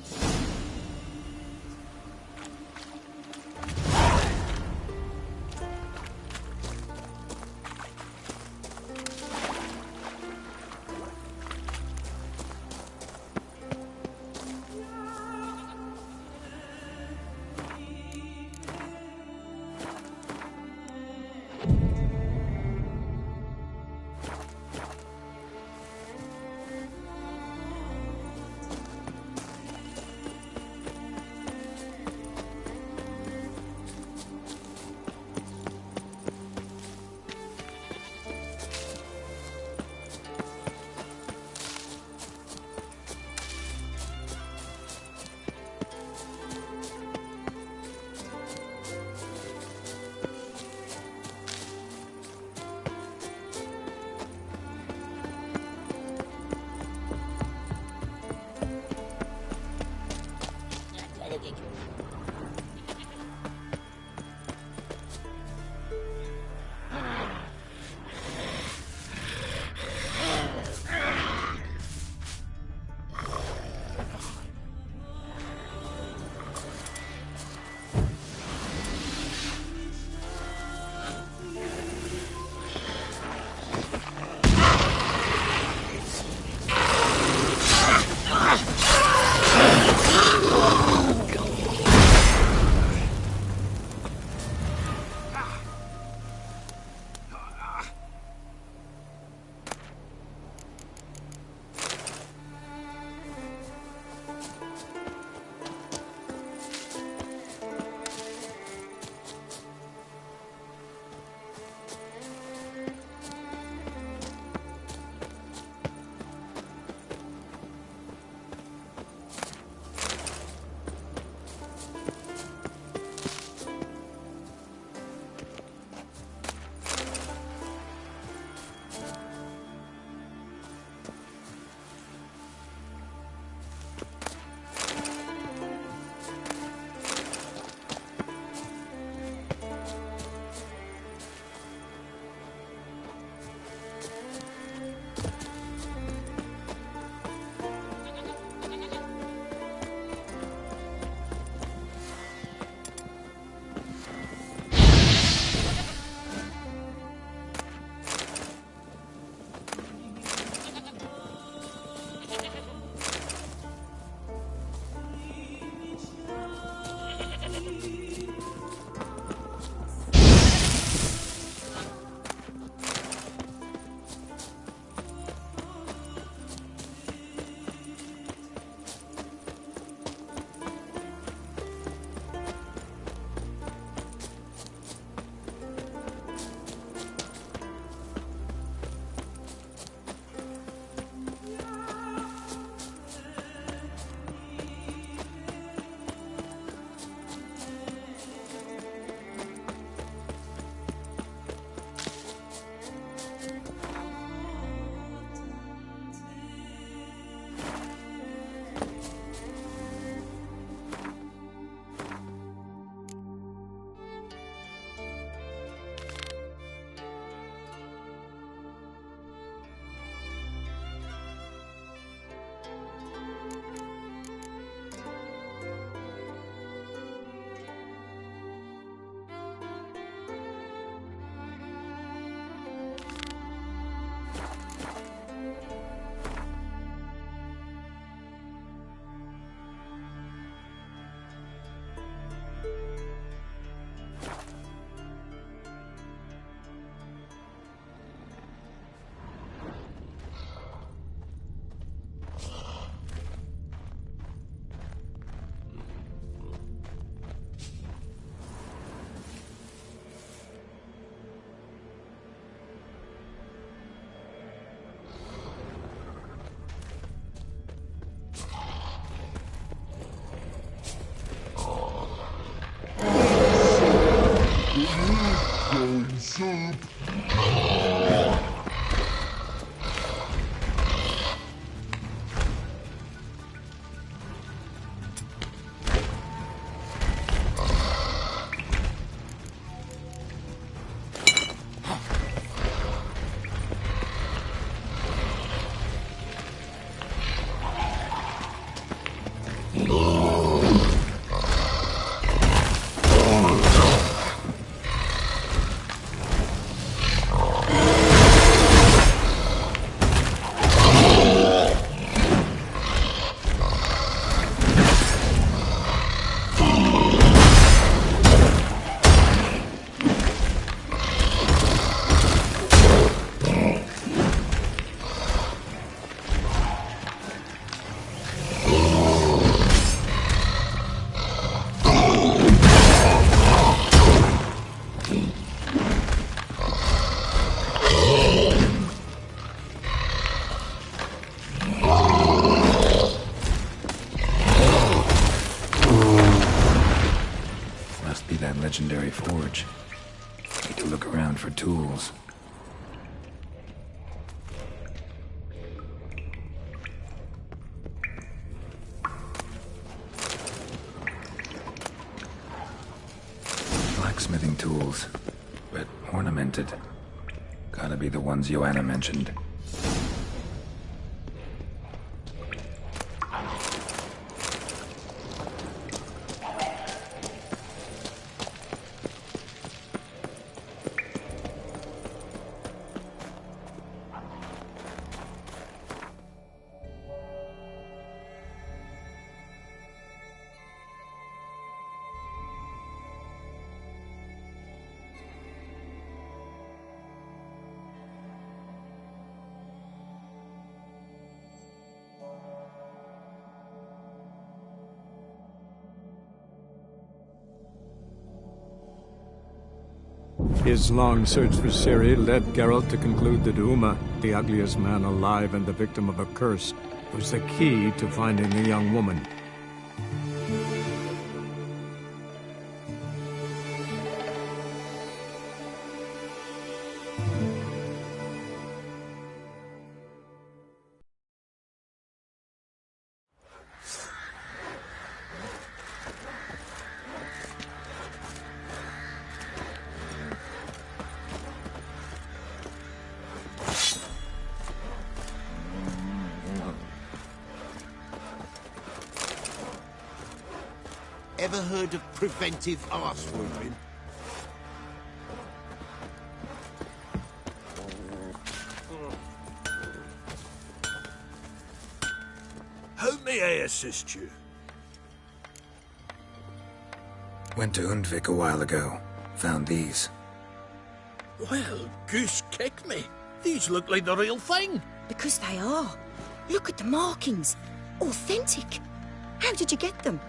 soup. Legendary forge. Need to look around for tools. Blacksmithing tools, but ornamented. Gotta be the ones Joanna mentioned. His long search for Ciri led Geralt to conclude that Uma, the ugliest man alive and the victim of a curse, was the key to finding the young woman. Ever heard of preventive arse whooping? How may I assist you? Went to Undvik a while ago. Found these. Well, goose kick me. These look like the real thing. Because they are. Look at the markings. Authentic. How did you get them?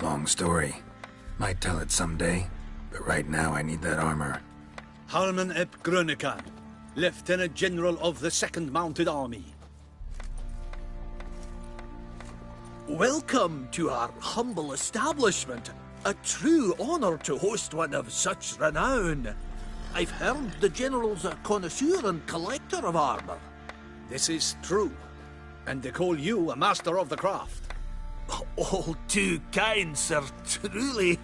Long story. Might tell it someday, but right now I need that armor. Harman ep Grönekan, Lieutenant General of the 2nd Mounted Army. Welcome to our humble establishment. A true honor to host one of such renown. I've heard the General's a connoisseur and collector of armor. This is true, and they call you a master of the craft. All too kind, sir. Truly.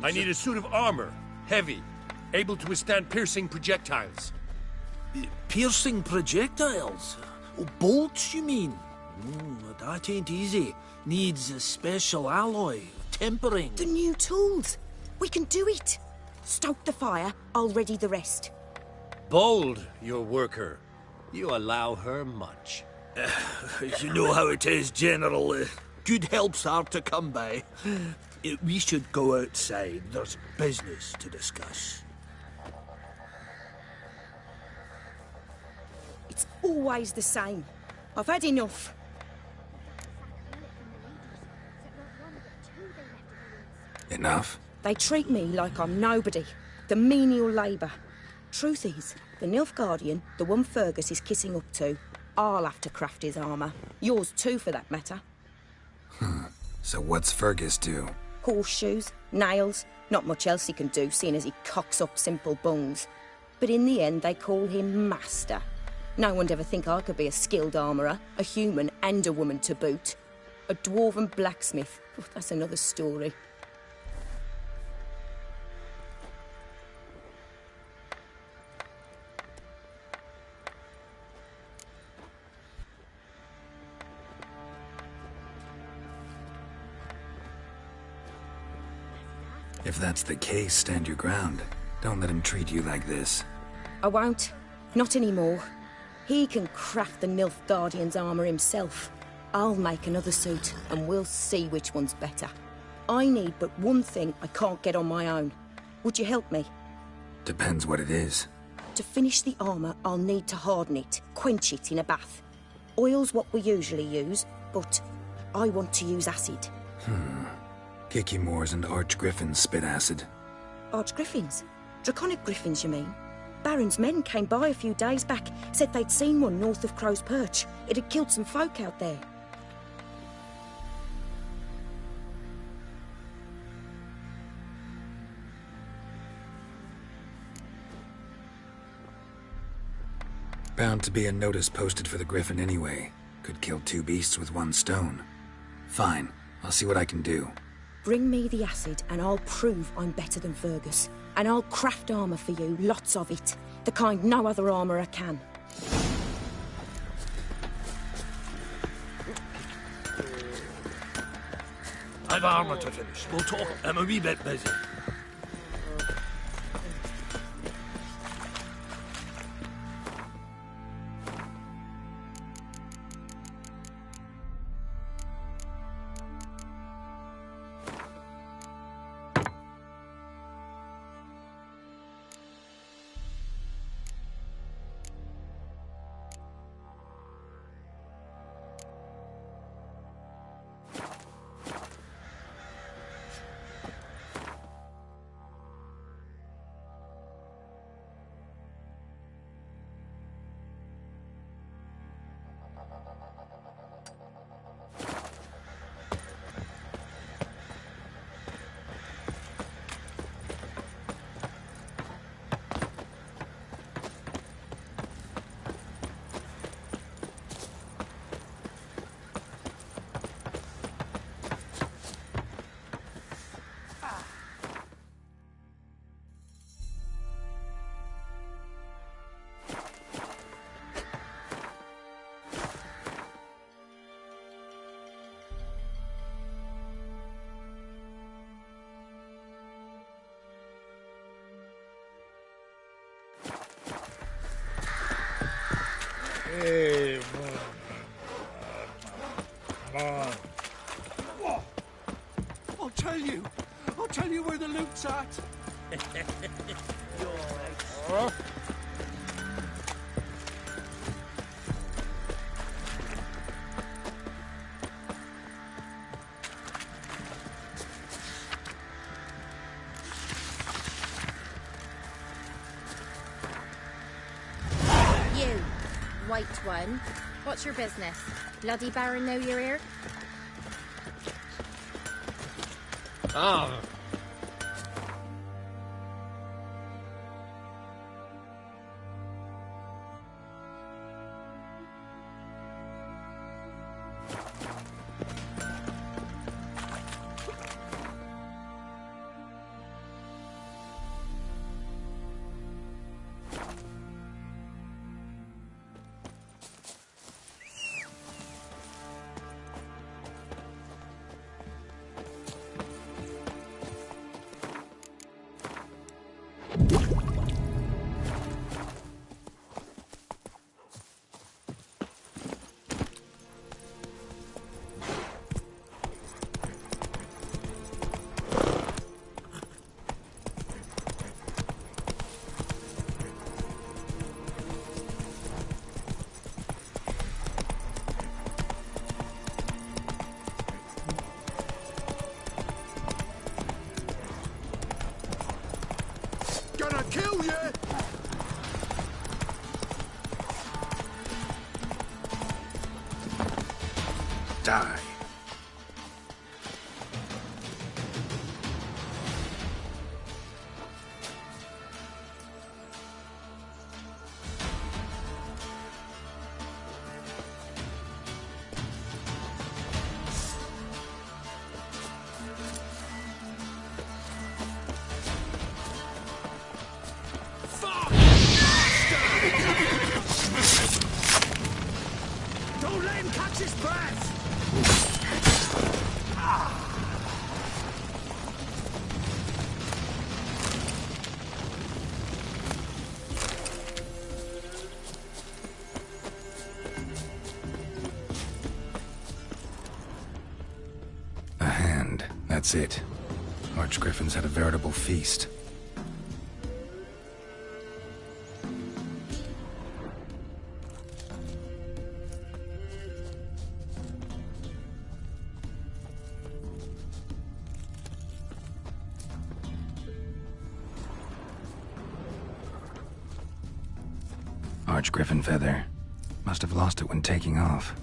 I need a suit of armor. Heavy. Able to withstand piercing projectiles. Piercing projectiles? Oh, bolts, you mean? That ain't easy. Needs a special alloy. Tempering. The new tools. We can do it. Stoke the fire, I'll ready the rest. Bold, your worker. You allow her much. You know how it is, General. Good help's hard to come by. We should go outside. There's business to discuss. It's always the same. I've had enough. Enough? They treat me like I'm nobody. The menial labour. Truth is, the Nilfgaardian, the one Fergus is kissing up to, I'll have to craft his armor. Yours too, for that matter. So what's Fergus do? Horseshoes, nails, not much else he can do, seeing as he cocks up simple bungs. But in the end, they call him Master. No one'd ever think I could be a skilled armourer, a human and a woman to boot. A dwarven blacksmith, that's another story. If that's the case, stand your ground. Don't let him treat you like this. I won't. Not anymore. He can craft the Nilfgaardian's armour himself. I'll make another suit, and we'll see which one's better. I need but one thing I can't get on my own. Would you help me? Depends what it is. To finish the armour, I'll need to harden it, quench it in a bath. Oil's what we usually use, but I want to use acid. Kikimores and Archgriffins spit acid. Archgriffins? Draconic griffins, you mean? Baron's men came by a few days back, said they'd seen one north of Crow's Perch. It had killed some folk out there. Bound to be a notice posted for the Griffin anyway. Could kill two beasts with one stone. Fine, I'll see what I can do. Bring me the acid and I'll prove I'm better than Fergus. And I'll craft armour for you, lots of it. The kind no other armourer can. I've armour to finish. We'll talk. I'm a wee bit busy. Hey, I'll tell you where the loot's at. You're right. You, white one. What's your business? Bloody Baron know you're here? Ah. Die. Don't let him catch his breath! A hand. That's it. Archgriffins had a veritable feast. Archgriffin feather. Must have lost it when taking off.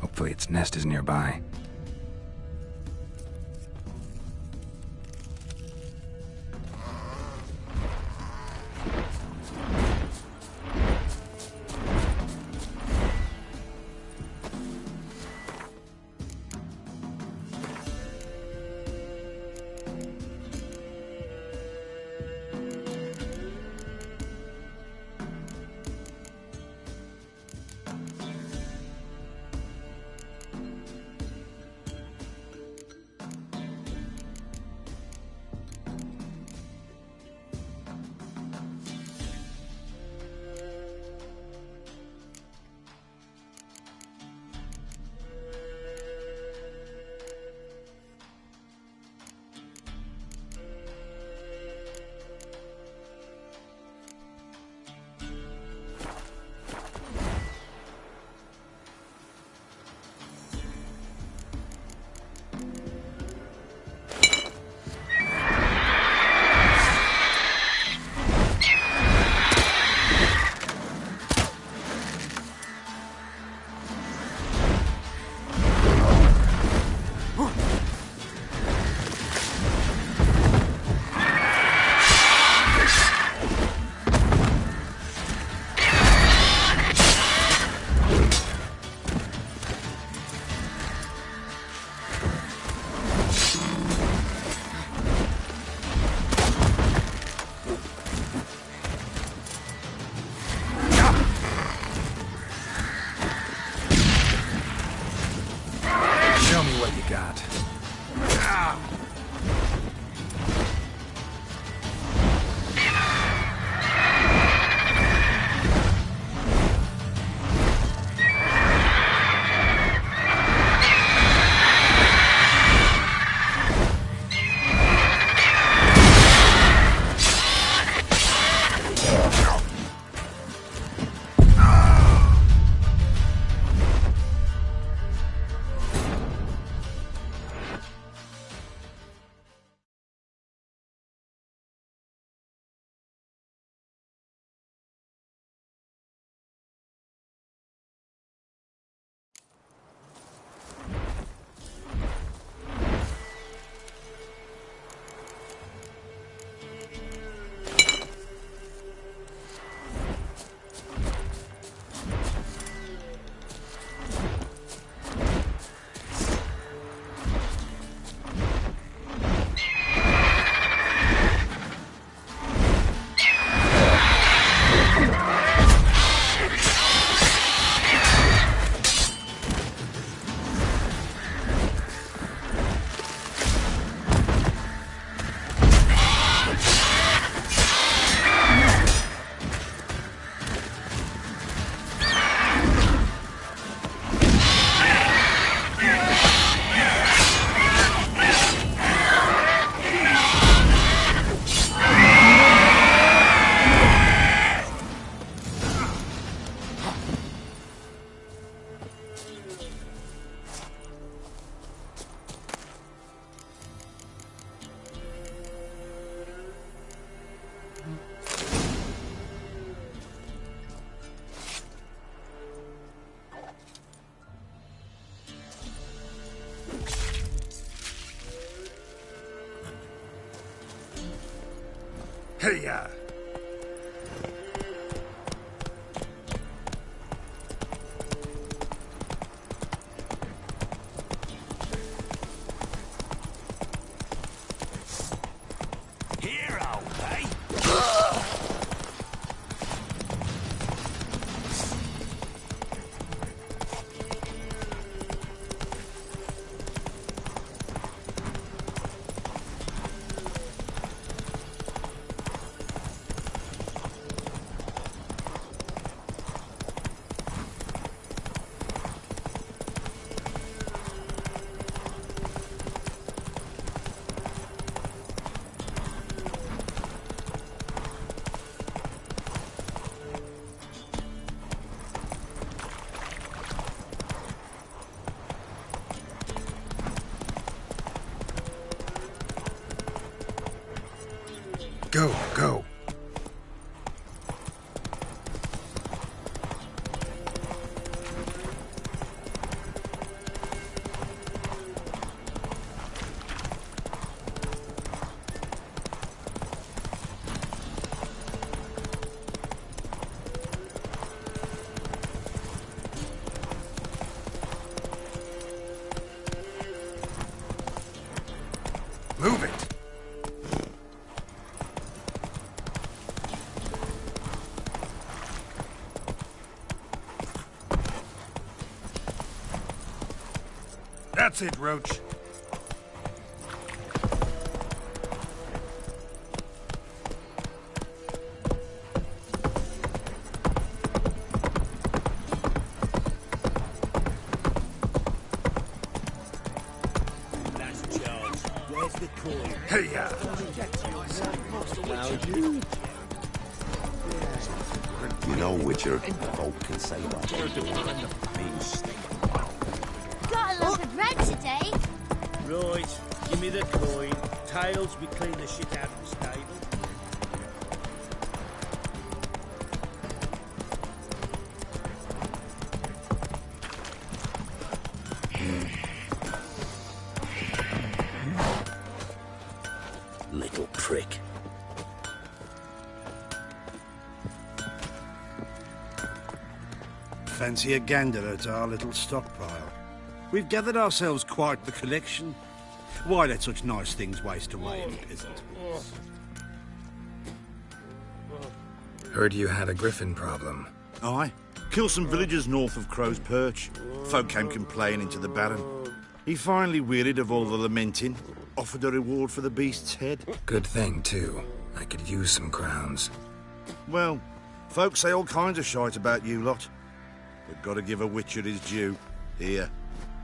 Hopefully its nest is nearby. Hey-ya! Hero, eh? Go, go. Move it. That's it, Roach. Last chance. Where's the coin? Hey-ya! You know, Witcher, folk can say what they do. Got a lot of bread today. Right, give me the coin. Tails, we clean the shit out of the stable. Little prick. Fancy a gander at our little stockpile. We've gathered ourselves quite the collection. Why let such nice things waste away in peasant woods? Heard you had a griffin problem. Aye. Killed some villagers north of Crow's Perch. Folk came complaining to the Baron. He finally wearied of all the lamenting, offered a reward for the beast's head. Good thing, too. I could use some crowns. Well, folks say all kinds of shite about you lot. But gotta give a Witcher his due. Here.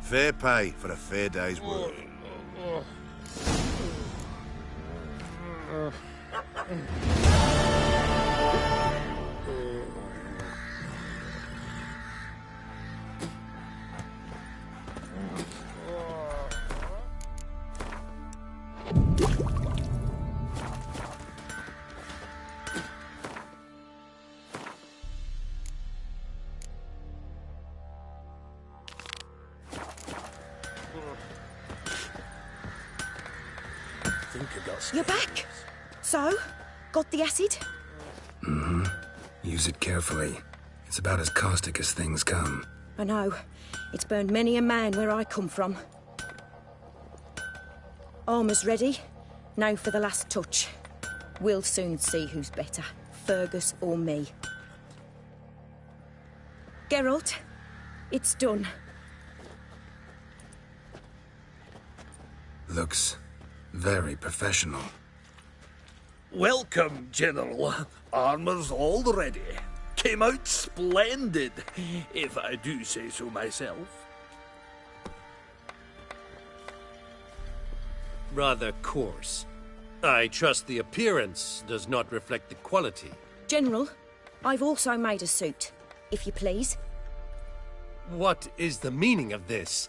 Fair pay for a fair day's work. You're back. So, got the acid? Mm-hmm. Use it carefully. It's about as caustic as things come. I know. It's burned many a man where I come from. Armour's ready. Now for the last touch. We'll soon see who's better, Fergus or me. Geralt, it's done. Looks very professional. Welcome, General. Armour's all ready. Came out splendid, if I do say so myself. Rather coarse. I trust the appearance does not reflect the quality. General, I've also made a suit, if you please. What is the meaning of this?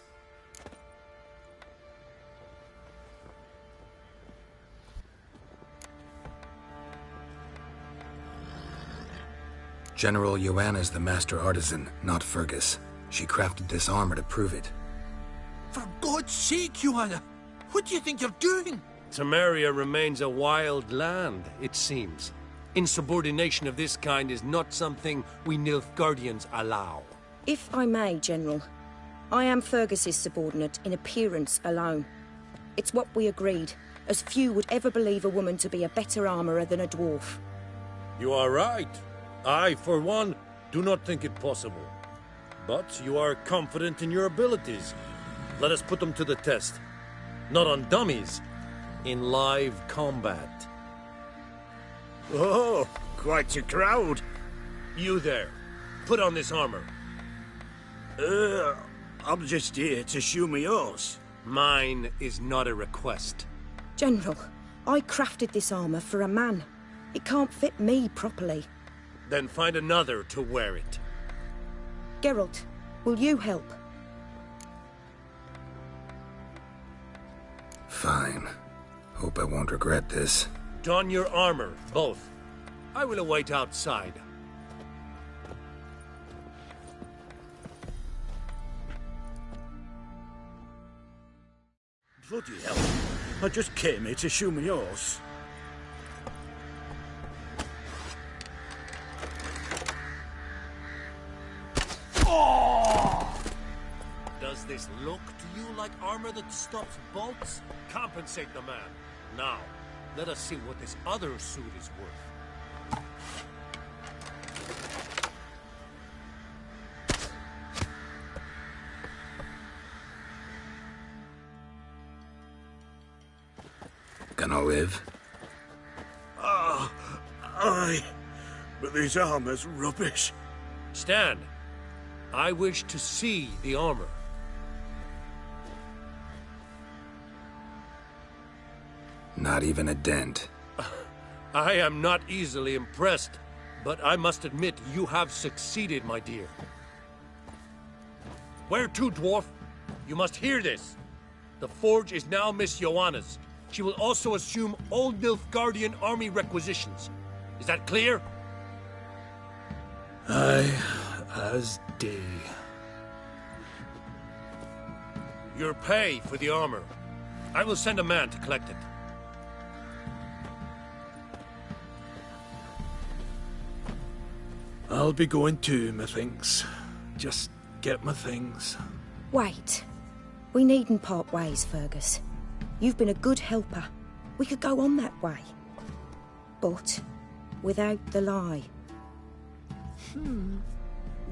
General Joanna's the master artisan, not Fergus. She crafted this armor to prove it. For God's sake, Joanna! What do you think you're doing? Temeria remains a wild land, it seems. Insubordination of this kind is not something we Nilfgaardians allow. If I may, General, I am Fergus's subordinate in appearance alone. It's what we agreed, as few would ever believe a woman to be a better armourer than a dwarf. You are right. I, for one, do not think it possible. But you are confident in your abilities. Let us put them to the test. Not on dummies, in live combat. Oh, quite a crowd. You there, put on this armor. I'm just here to show me yours. Mine is not a request. General, I crafted this armor for a man. It can't fit me properly. Then find another to wear it. Geralt, will you help? Fine. Hope I won't regret this. Don your armor, both. I will await outside. Bloody hell. I just came here to show me yours. Does this look to you like armor that stops bolts? Compensate the man. Now, let us see what this other suit is worth. Gonna live? Aye. But this armor's rubbish. Stand. I wish to see the armor. Not even a dent. I am not easily impressed, but I must admit you have succeeded, my dear. Where to, dwarf? You must hear this. The forge is now Miss Joanna's. She will also assume all Nilfgaardian army requisitions. Is that clear? Aye, as day. Your pay for the armor. I will send a man to collect it. I'll be going too, methinks. Just get my things. Wait. We needn't part ways, Fergus. You've been a good helper. We could go on that way. But without the lie.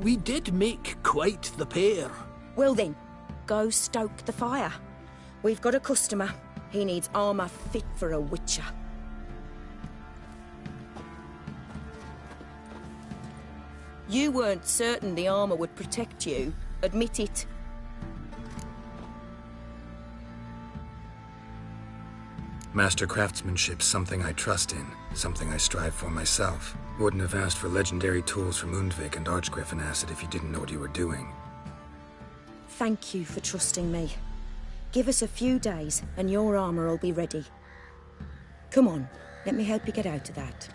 We did make quite the pair. Well then, go stoke the fire. We've got a customer. He needs armour fit for a witcher. You weren't certain the armour would protect you. Admit it. Master craftsmanship's something I trust in, something I strive for myself. Wouldn't have asked for legendary tools from Undvik and Archgriffin Acid if you didn't know what you were doing. Thank you for trusting me. Give us a few days and your armour will be ready. Come on, let me help you get out of that.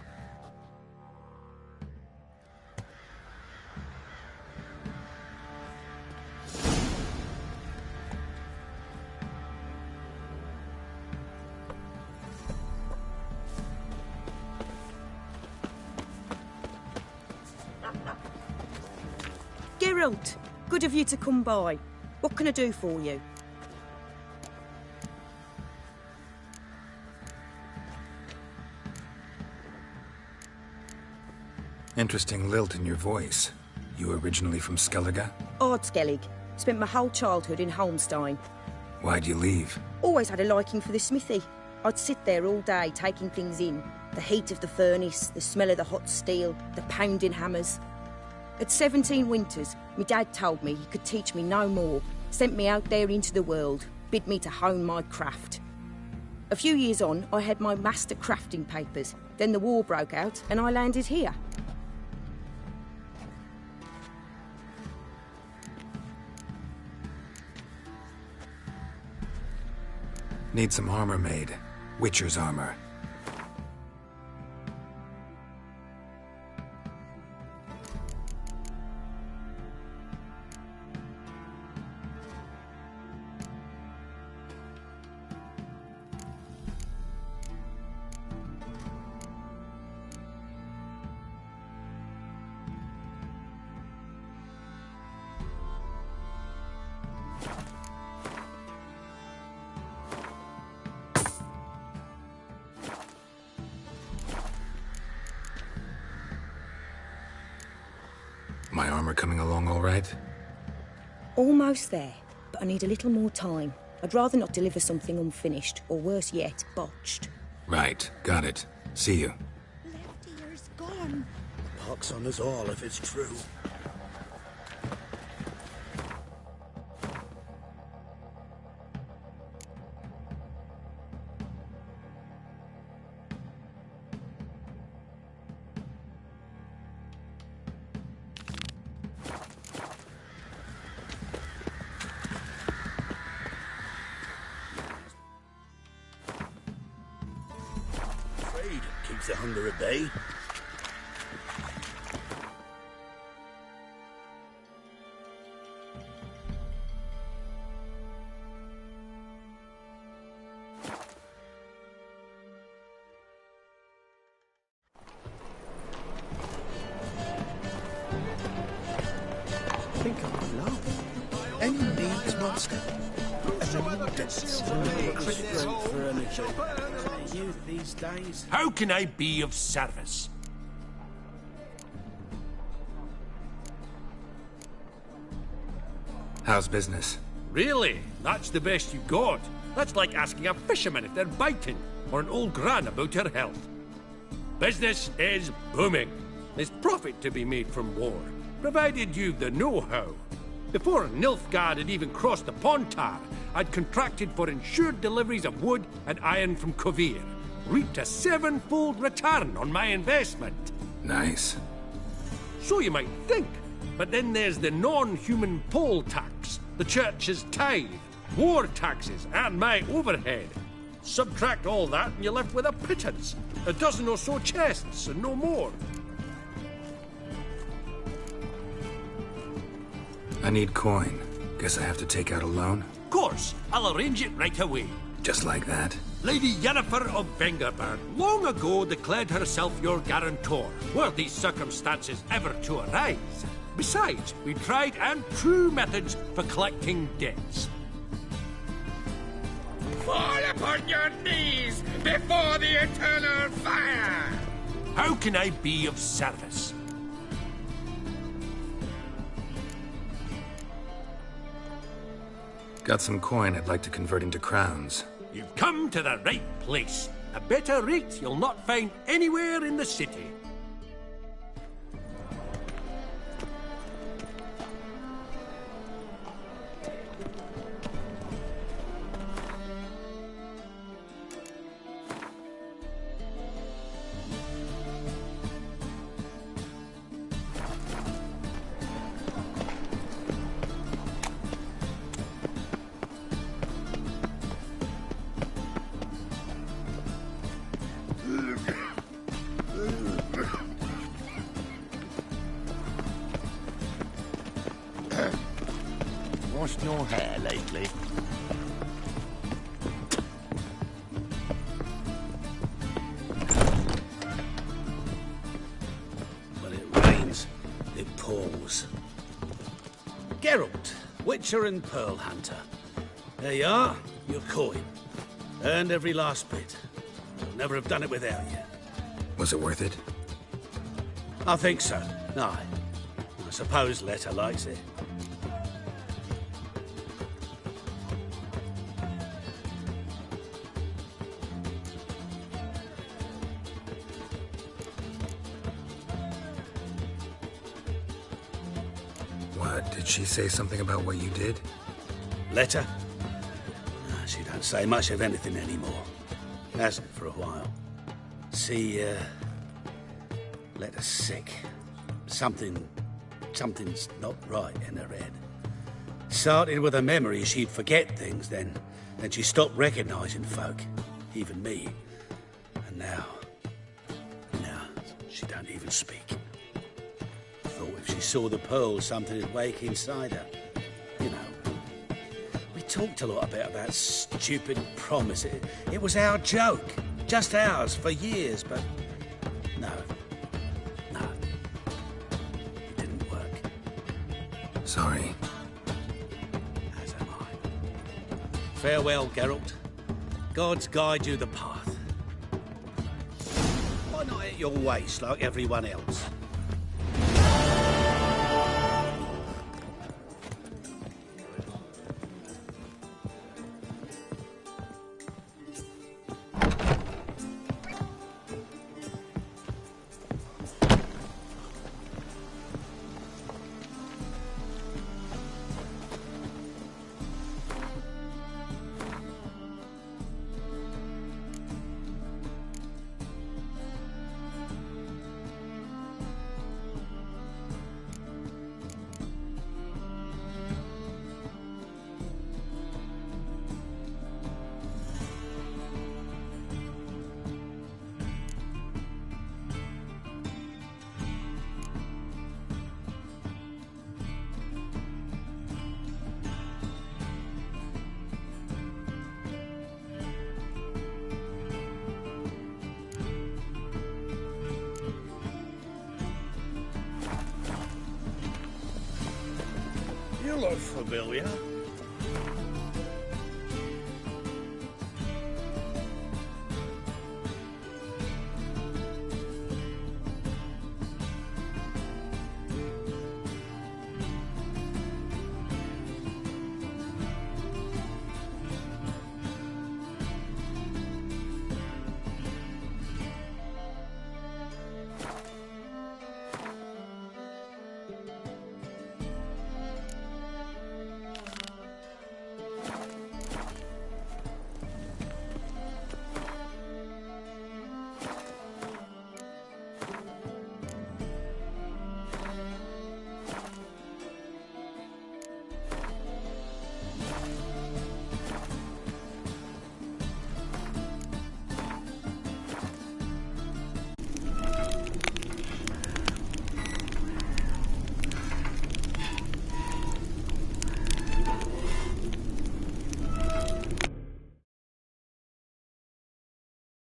Geralt, good of you to come by. What can I do for you? Interesting lilt in your voice. You originally from Skellige? Ardskellig. Spent my whole childhood in Holmstein. Why'd you leave? Always had a liking for the smithy. I'd sit there all day taking things in. The heat of the furnace, the smell of the hot steel, the pounding hammers. At 17 winters, my dad told me he could teach me no more, sent me out there into the world, bid me to hone my craft. A few years on, I had my master crafting papers. Then the war broke out and I landed here. Need some armor made. Witcher's armor. My armor coming along all right? Almost there, but I need a little more time. I'd rather not deliver something unfinished, or worse yet, botched. Right, got it. See you. Ear's gone. Pox on us all if it's true. Keeps the hunger at bay. Think of love. Any needs, monster. Youth these days. How can I be of service? How's business? Really? That's the best you got? That's like asking a fisherman if they're biting, or an old gran about her health. Business is booming. There's profit to be made from war, provided you've the know-how. Before Nilfgaard had even crossed the Pontar, I'd contracted for insured deliveries of wood and iron from Kovir. Reaped a 7-fold return on my investment. Nice. So you might think. But then there's the non-human poll tax, the church's tithe, war taxes, and my overhead. Subtract all that and you're left with a pittance. A dozen or so chests and no more. I need coin. Guess I have to take out a loan? Of course, I'll arrange it right away. Just like that? Lady Yennefer of Vengerberg long ago declared herself your guarantor, were these circumstances ever to arise. Besides, we tried and true methods for collecting debts. Fall upon your knees before the eternal fire! How can I be of service? Got some coin I'd like to convert into crowns. You've come to the right place. A better rate you'll not find anywhere in the city. Washed your hair lately? When it rains, it pours. Geralt, Witcher and Pearl Hunter. There you are, your coin. Earned every last bit. I'd never have done it without you. Was it worth it? I think so. Aye. I suppose Letter likes it. What, did she say something about what you did? Letter? She don't say much of anything anymore. Hasn't for a while. Letter's sick. Something's not right in her head. Started with a memory she'd forget things, then she stopped recognising folk, even me. And now she don't even speak. Thought if she saw the pearl, something would wake inside her. You know, we talked a lot about that stupid promise. It was our joke, just ours for years, but no, it didn't work. Sorry. As am I. Farewell, Geralt. Gods guide you the path. Why not at your waist like everyone else? You look familiar.